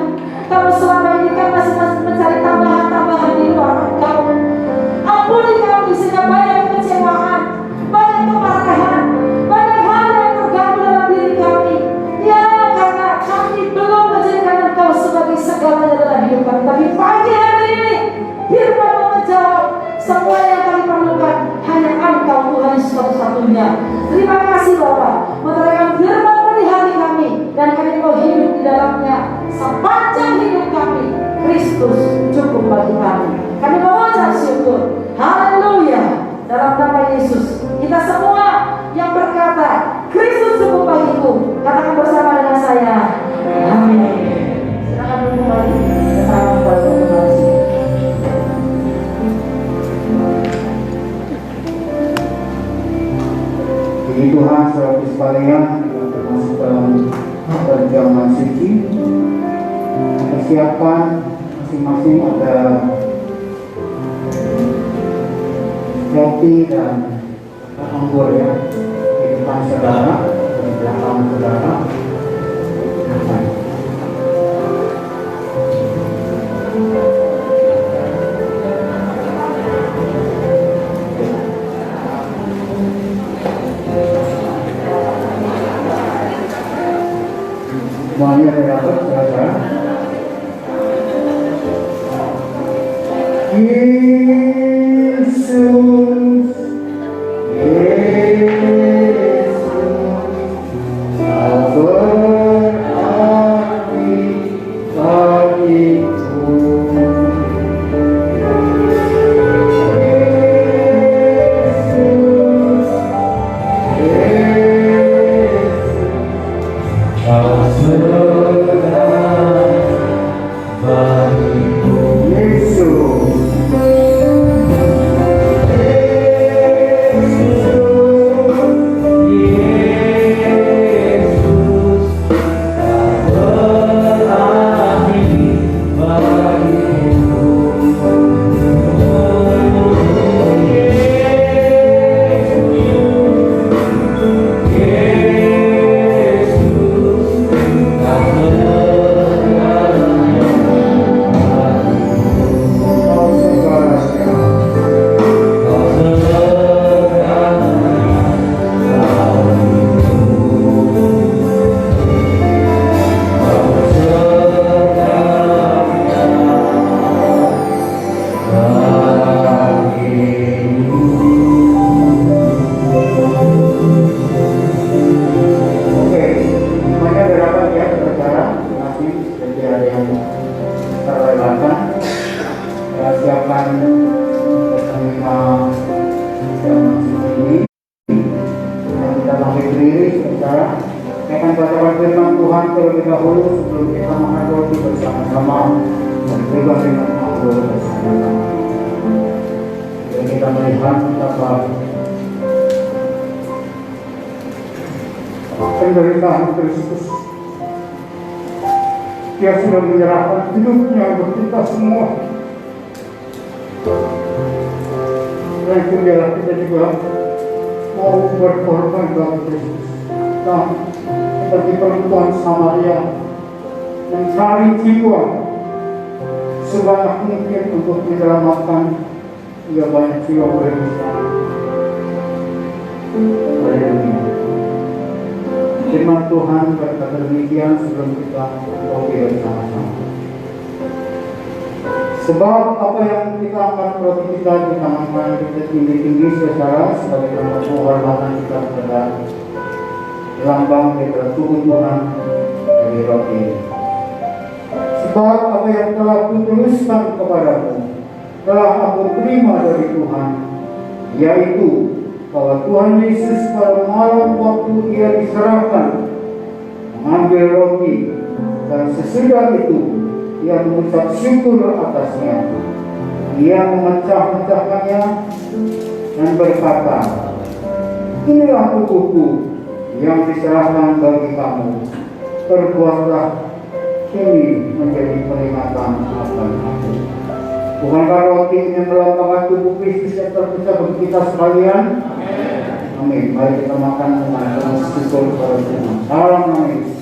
kalau selama ini kami masih mencari tambahan-tambahan di luar Engkau. Ampuni kami sehingga banyak kekecewaan, banyak kemarahan, banyak hal yang terganggu dalam diri kami. Ya, karena kami belum menjadikan Engkau sebagai segalanya dalam hidup kami. Tapi pagi hari ini firman menjawab semua yang kami perlukan. Hanya Engkau Tuhan satu-satunya. Terima kasih Bapak, menerangkan firman di hati kami dan kami mau hidup di dalamnya sepanjang hidup kami. Kristus cukup bagi kami. Kami mengucap syukur. Haleluya. Dalam nama Yesus, kita semua yang berkata Kristus cukup bagiku, katakan bersama dengan saya. Amin. Silakan duduk kembali. Bersama kembali. Puji Tuhan, saudara sekalian, kita termasuk dalam perjamuan suci. Persiapan masing-masing ada roti dan anggur ya, di depan saudara, di belakang saudara. Semuanya dapat saudara. Yesus, Yesus, kau berarti bagiku. Yesus, Yesus, kau berarti bagiku. Yesus. Penderitaan Kristus, Dia sudah menyerahkan hidupnya untuk kita semua. Dan itu biarlah kita juga mau berkorban bagi Kristus. Dan seperti perempuan Samaria yang cari jiwa sebanyak mungkin untuk menyelamatkan dia banyak jiwa berbisa. Haleluya. Firman Tuhan berkata demikian sebelum kita kopi bersama-sama. Sebab apa yang kita angkat roti kita tangan kita tinggi-tinggi secara sebagai bentuk penghormatan kita kepada lambang daripada tubuh Tuhan dari roti. Sebab apa yang telah kutuliskan kepadamu telah aku terima dari Tuhan, yaitu bahwa Tuhan Yesus pada malam waktu Ia diserahkan mengambil roti, dan sesudah itu ia mengucap syukur atasnya. Ia memecah-mecahkannya dan berkata, inilah tubuhku yang diserahkan bagi kamu. Perbuatlah ini menjadi peringatan akan aku. Bukankah roti ini melambangkan tubuh Kristus yang terpecah bagi kita sekalian? Amin. Mari kita makan dengan syukur kepada Tuhan. Salam Yesus.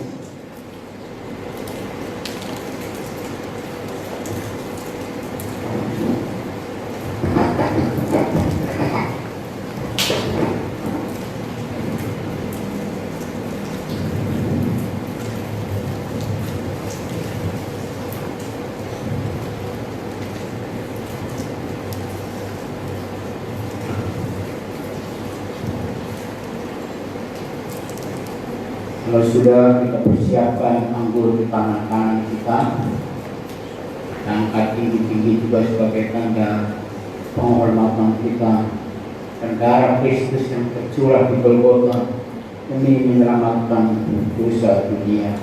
Kalau sudah kita persiapkan anggur di tangan kanan kita, angkat tinggi-tinggi juga sebagai tanda penghormatan kita, dan darah Kristus yang tercurah di Golgota demi menyelamatkan dosa dunia,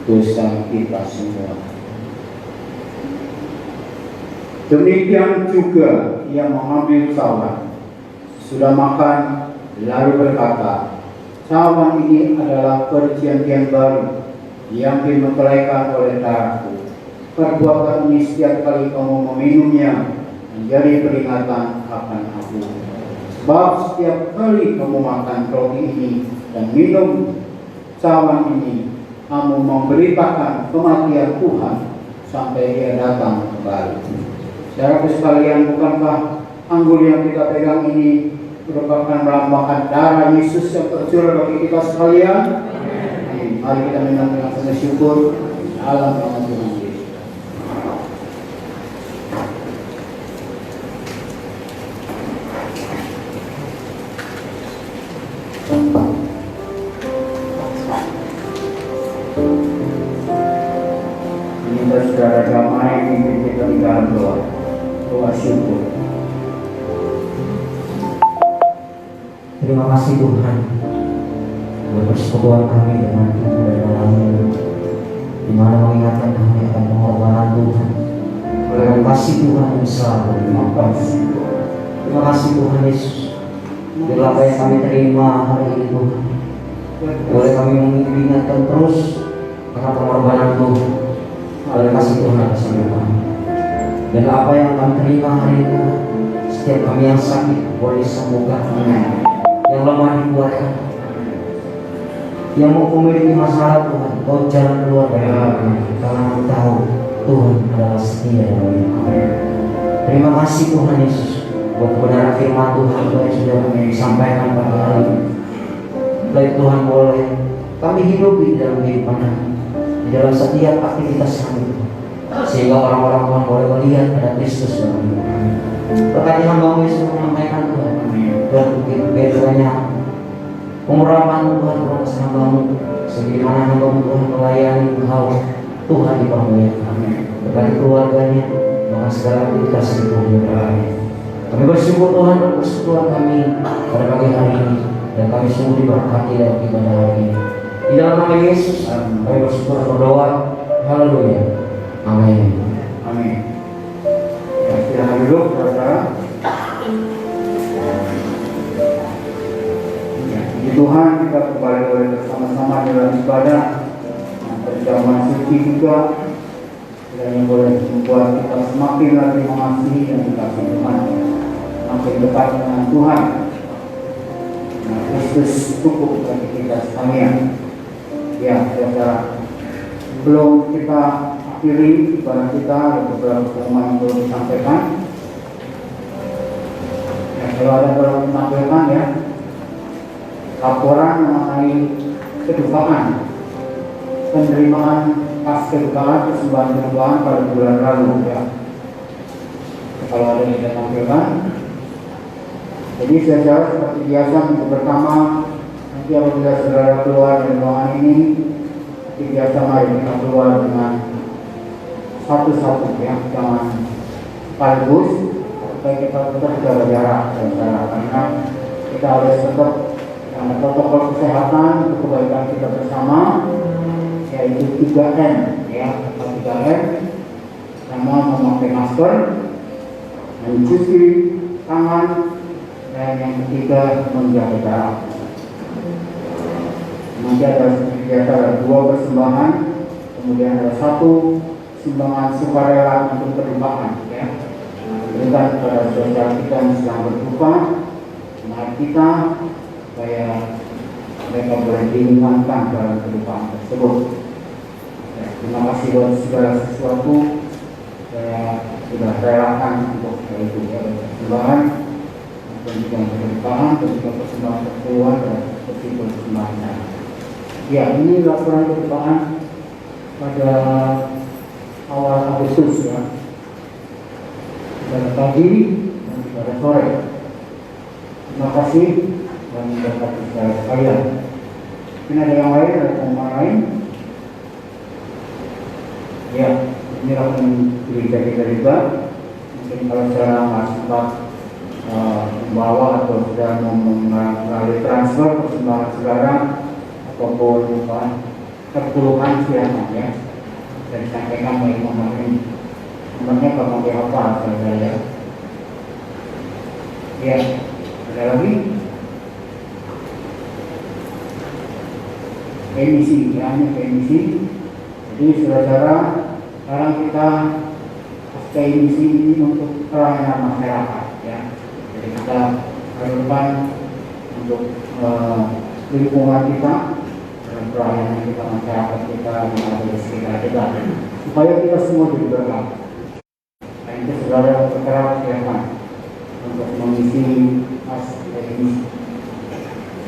dosa kita semua. Demikian juga ia mengambil cawan, sudah makan, lalu berkata, cawan ini adalah perjanjian baru yang dimeteraikan oleh darahku. Perbuatan ini setiap kali kamu meminumnya menjadi peringatan akan aku. Sebab setiap kali kamu makan roti ini dan minum cawan ini, kamu memberitakan kematian Tuhan sampai Dia datang kembali. Saudara sekalian, bukankah anggur yang kita pegang ini merupakan melambangkan darah Yesus yang tercurah bagi kita sekalian? Amin. Mari kita minum dengan penuh syukur dalam nama Tuhan Yesus. Ini saudara damai yang kita di dalam doa syukur. Terima kasih Tuhan buat persekutuan kami dengan Tuhan dan dalam di mana mengingatkan kami akan pengorbanan Tuhan. Terima kasih Tuhan yang selalu. Terima kasih Tuhan Yesus. Bila apa yang kami terima hari ini Tuhan, boleh kami mengingatkan terus akan pengorbanan Tuhan. Terima kasih Tuhan atas Tuhan. Dan apa yang kami terima hari ini Tuhan, setiap kami yang sakit boleh disembuhkan, yang lemah dikuatkan, yang mau memiliki masalah Tuhan, Kau jalan keluar dari kami, karena kami tahu Tuhan adalah setia dan baik. Terima kasih Tuhan Yesus buat kebenaran firman Tuhan yang sudah kami sampaikan pada hari ini. Baik Tuhan, boleh kami hidup di dalam kehidupan kami, di dalam setiap aktivitas kami, sehingga orang-orang Tuhan boleh melihat ada Kristus dalam hidup kami. Berkati hamba-Mu Yesus menyampaikan Tuhan, dan bedanya pengurapan Tuhan atas hamba-Mu, sebagaimana hamba-Mu Tuhan melayani Engkau Tuhan dipermuliakan. Berkati keluarganya dengan segala aktivitas yang Tuhan berikan. Kami bersyukur Tuhan untuk persekutuan kami pada pagi hari ini, dan kami sungguh diberkati dalam ibadah hari ini. Di dalam nama Yesus kami bersyukur dan berdoa. Haleluya. Amin. Amin. Ya, silakan duduk, saudara. Tuhan, kita kembali bersama-sama dalam ibadah perjamuan suci juga, yang boleh membuat kita semakin lagi mengasihi dan dikasihi Tuhan, semakin dekat dengan Tuhan. Nah, Kristus cukup bagi kita sekalian. Ya, saudara, sebelum kita akhiri ibadah kita, ada beberapa pengumuman yang perlu disampaikan. Ya, kalau ada perlu disampaikan ya, laporan mengenai kedupaan, penerimaan pas kedupaan, persembahan kedupaan pada bulan lalu ya. Kalau ada yang tidak tampilkan, jadi saudara seperti biasa minggu pertama, nanti apabila saudara keluar dari ruangan ini, seperti biasa mari kita keluar dengan satu-satu ya, jangan sekaligus, supaya kita tetap jaga jarak saudara, karena kita harus tetap karena protokol kesehatan untuk kebaikan kita bersama, yaitu 3M ya, 3M sama memakai masker, mencuci tangan, dan yang ketiga menjaga jarak. Nanti ada 2 persembahan, kemudian ada 1 sumbangan sukarela untuk berdukaan, ya. Berikan kepada saudara kita yang sedang berduka, jemaat kita, supaya mereka boleh diingatkan dalam kedupaan tersebut. Ya, terima kasih buat segala sesuatu saya sudah relakan untuk itu, ya, persembahan, dan juga kedupaan, dan juga persembahan terkeluar dan seperti persembahan. Ya, ini laporan kedupaan pada awal Agustus, ya. Pada pagi dan pada sore. Terima kasih dan dapat saudara sekalian. Mungkin ada yang lain, ada pengumuman lain? Ya, ini akan gereja kita juga. Mungkin kalau saya nggak sempat membawa atau sudah melalui transfer persembahan saudara ataupun terpuluhan silakan, ya. Dan sampaikan baik nomor ini. Nomornya kalau pakai apa saudara, ya. Ya, ada lagi? Emisi, ya, ini emisi. Jadi saudara, sekarang kita pasca emisi ini untuk pelayanan masyarakat, ya. Jadi kita harapkan untuk lingkungan kita dan pelayanan kita masyarakat kita mengalami sekitar kita, supaya kita semua jadi berkah. Dan itu saudara bergerak silakan untuk mengisi pasca emisi.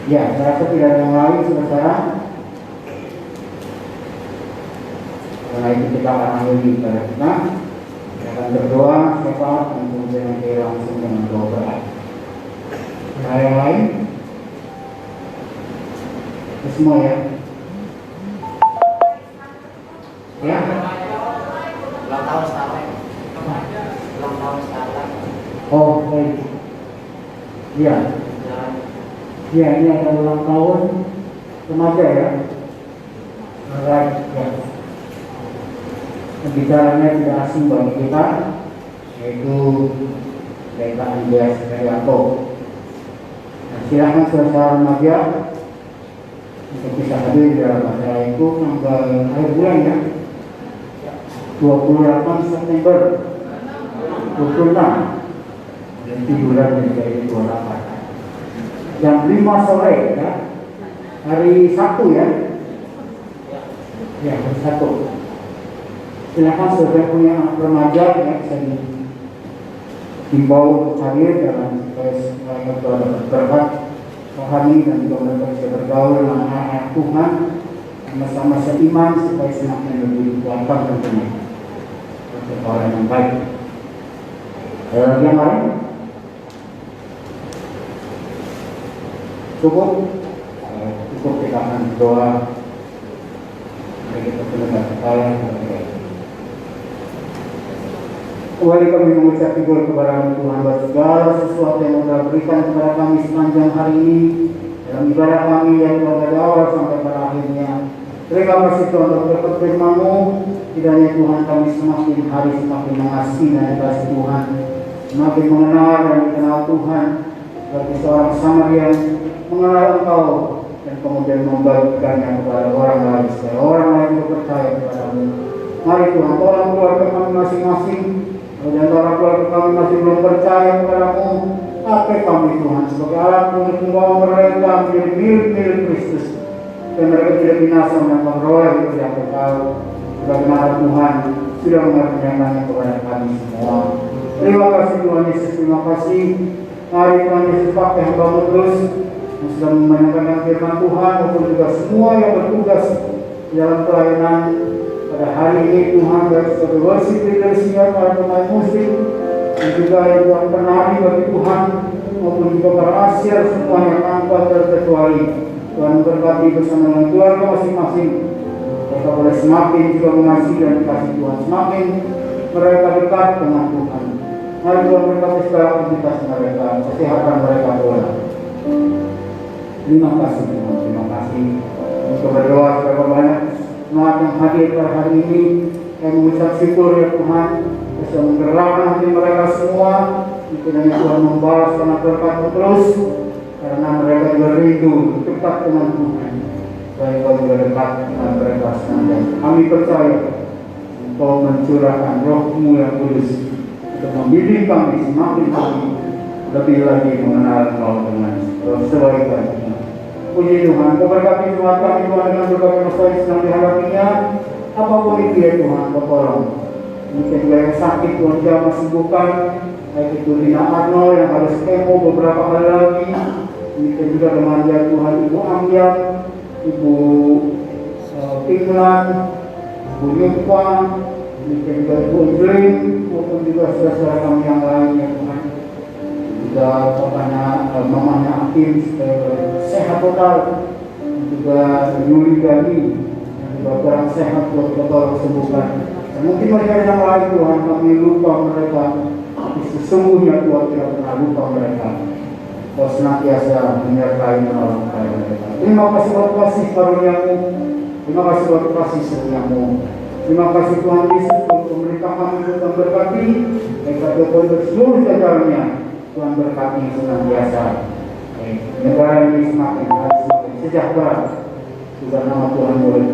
Ya, saya rasa tidak ada yang lain saudara. Karena itu kita akan akhiri pada kita. Kita akan berdoa, syafaat, dan kemudian nanti langsung dengan doa berat. Ada yang lain? Itu semua, ya. Ya. Ulang tahun Starlight. Ulang tahun Starlight. Oh, baik. Iya. Iya, ini ada ulang tahun remaja, ya. Alright, ya. Pembicaranya tidak asing bagi kita, yaitu Pendeta Andreas Herianto. Nah, silakan saudara remaja untuk bisa hadir di dalam acara itu tanggal akhir bulan, ya, 28 September 26, dan 7 bulan menjadi 28 jam 5 sore, ya, hari Sabtu, ya. Ya, hari Sabtu. Silakan saudara punya anak remaja, ya, bisa dihimbau untuk hadir dalam supaya mereka dapat berkat rohani dan juga mereka bisa bergaul dengan anak-anak Tuhan sama-sama seiman supaya semakin lebih kuatkan tentunya untuk orang yang baik. Yang lain? Cukup kita akan berdoa. Mari kita mendengar kepala. Kembali kami mengucap syukur kepada Tuhan buat segala sesuatu yang telah berikan kepada kami sepanjang hari ini dalam ibadah kami yang dari awal sampai pada akhirnya. Terima kasih Tuhan untuk berkat firman-Mu. Kiranya Tuhan kami semakin hari semakin mengasihi dan dikasihi Tuhan, semakin mengenal dan dikenal Tuhan seperti seorang Samaria mengenal Engkau dan kemudian membagikannya kepada orang lain supaya orang lain juga percaya kepada-Mu. Mari Tuhan, tolong keluarga kami masing-masing. Dan orang keluarga kami masih belum percaya kepada-Mu, pakai kami Tuhan sebagai alat untuk membawa mereka menjadi milik-milik Kristus, dan mereka tidak binasa dan memperoleh kepada Engkau. Sebagaimana Tuhan sudah mengerjakannya kepada kami semua. Terima kasih Tuhan Yesus, terima kasih. Mari Tuhan Yesus pakai hamba-Mu terus yang sudah menyampaikan firman Tuhan, maupun juga semua yang bertugas dalam pelayanan pada hari ini Tuhan, baik sebagai worship leadership, para pemain musik, dan juga yang Tuhan penari bagi Tuhan, maupun juga para asyir semuanya tanpa terkecuali. Tuhan berkati bersama dengan keluarga masing-masing. Mereka boleh semakin juga mengasihi dan dikasih Tuhan, semakin mereka dekat dengan Tuhan. Mari Tuhan berkati segala aktivitas mereka, kesehatan mereka Tuhan. Terima kasih Tuhan, terima kasih. Untuk berdoa berapa banyak jemaat yang hadir pada hari ini, Kami mengucap syukur ya Tuhan, bisa menggerakkan hati mereka semua. Kiranya Tuhan membalas karena berkat-Mu terus, karena mereka juga rindu dekat dengan Tuhan. Supaya Kau juga dekat dengan mereka senantiasa. Kami percaya Kau mencurahkan Roh-Mu yang kudus untuk membimbing kami semakin kami lebih lagi mengenal Kau dengan sebaik-baiknya. Puji Tuhan, Kau berkati jemaat kami Tuhan dengan berbagai masalah yang sedang dihadapinya. Apapun itu ya Tuhan, Kau tolong. Mungkin juga yang sakit Tuhan jamah sembuhkan. Baik itu Rina Arnold yang harus kemo beberapa kali lagi. Mungkin juga remaja Tuhan Ibu Ambian, Ibu Inglan, Ibu Nyukwa, mungkin juga Ibu Udrin, maupun juga saudara kami yang lainnya Tuhan. Juga papanya, mamanya Akim sehat total, juga Yuli Gani, juga kurang sehat buat kita sembuhkan. Dan mungkin mereka yang lain Tuhan, kami lupa mereka. Sesungguhnya Tuhan tidak pernah lupa mereka. Kau senantiasa menyertai menolong mereka. Terima kasih buat kasih karunia-Mu. Terima kasih buat kasih setia-Mu. Terima kasih Tuhan Yesus untuk pemerintah kami Tuhan berkati. Mereka Tuhan berseluruh jajarannya Tuhan berkati senantiasa. Negara ini semakin sejahtera. Juga nama Tuhan boleh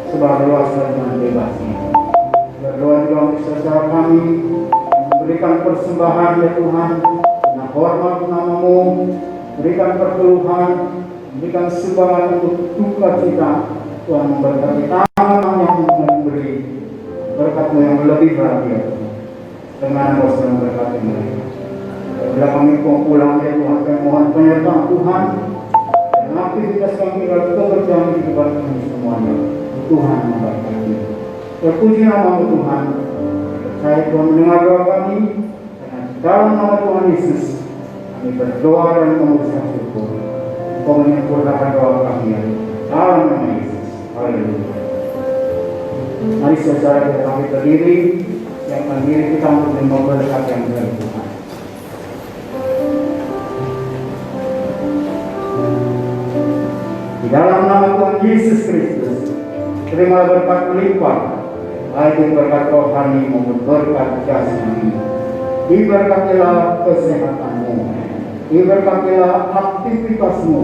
sebar luas dengan bebasnya. Berdoa juga untuk saudara kami, berikan persembahan ya Tuhan, dengan hormat nama-Mu, berikan perkeluhan, berikan sumbangan untuk duka cita. Tuhan memberkati tangan yang memberi berkat-Mu yang lebih lagi ya Tuhan. Dengan dosa yang berkati mereka. Bila kami pulang ya Tuhan, kami mohon penyertaan Tuhan dan aktivitas kami dalam pekerjaan kehidupan kami semuanya. Tuhan memberkati. Terpuji nama-Mu Tuhan. Saya Tuhan mendengar doa kami. Dalam nama Tuhan Yesus kami berdoa dan mengucap syukur. Kau menyempurnakan doa kami ya. Dalam nama Yesus. Haleluya. Mari saudara kita kami berdiri. Yang berdiri kita untuk memberkat yang dari Tuhan. Di dalam nama Tuhan Yesus Kristus, terima berkat melimpah, baik berkat rohani maupun berkat jasmani. Diberkatilah kesehatanmu, diberkatilah aktivitasmu,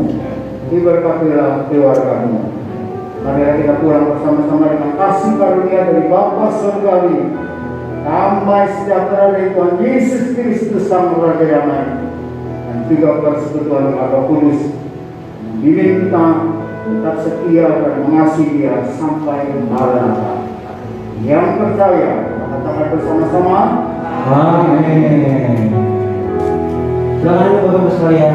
diberkatilah keluargamu. Mari kita pulang bersama-sama dengan kasih karunia dari Bapa Surgawi, damai sejahtera dari Tuhan Yesus Kristus Sang Raja Damai, dan juga persekutuan Roh Kudus membimbing kita tetap setia dan mengasihi Dia sampai maranatha. Yang percaya, katakan bersama-sama. Amin. Silakan Bapak-Ibu sekalian.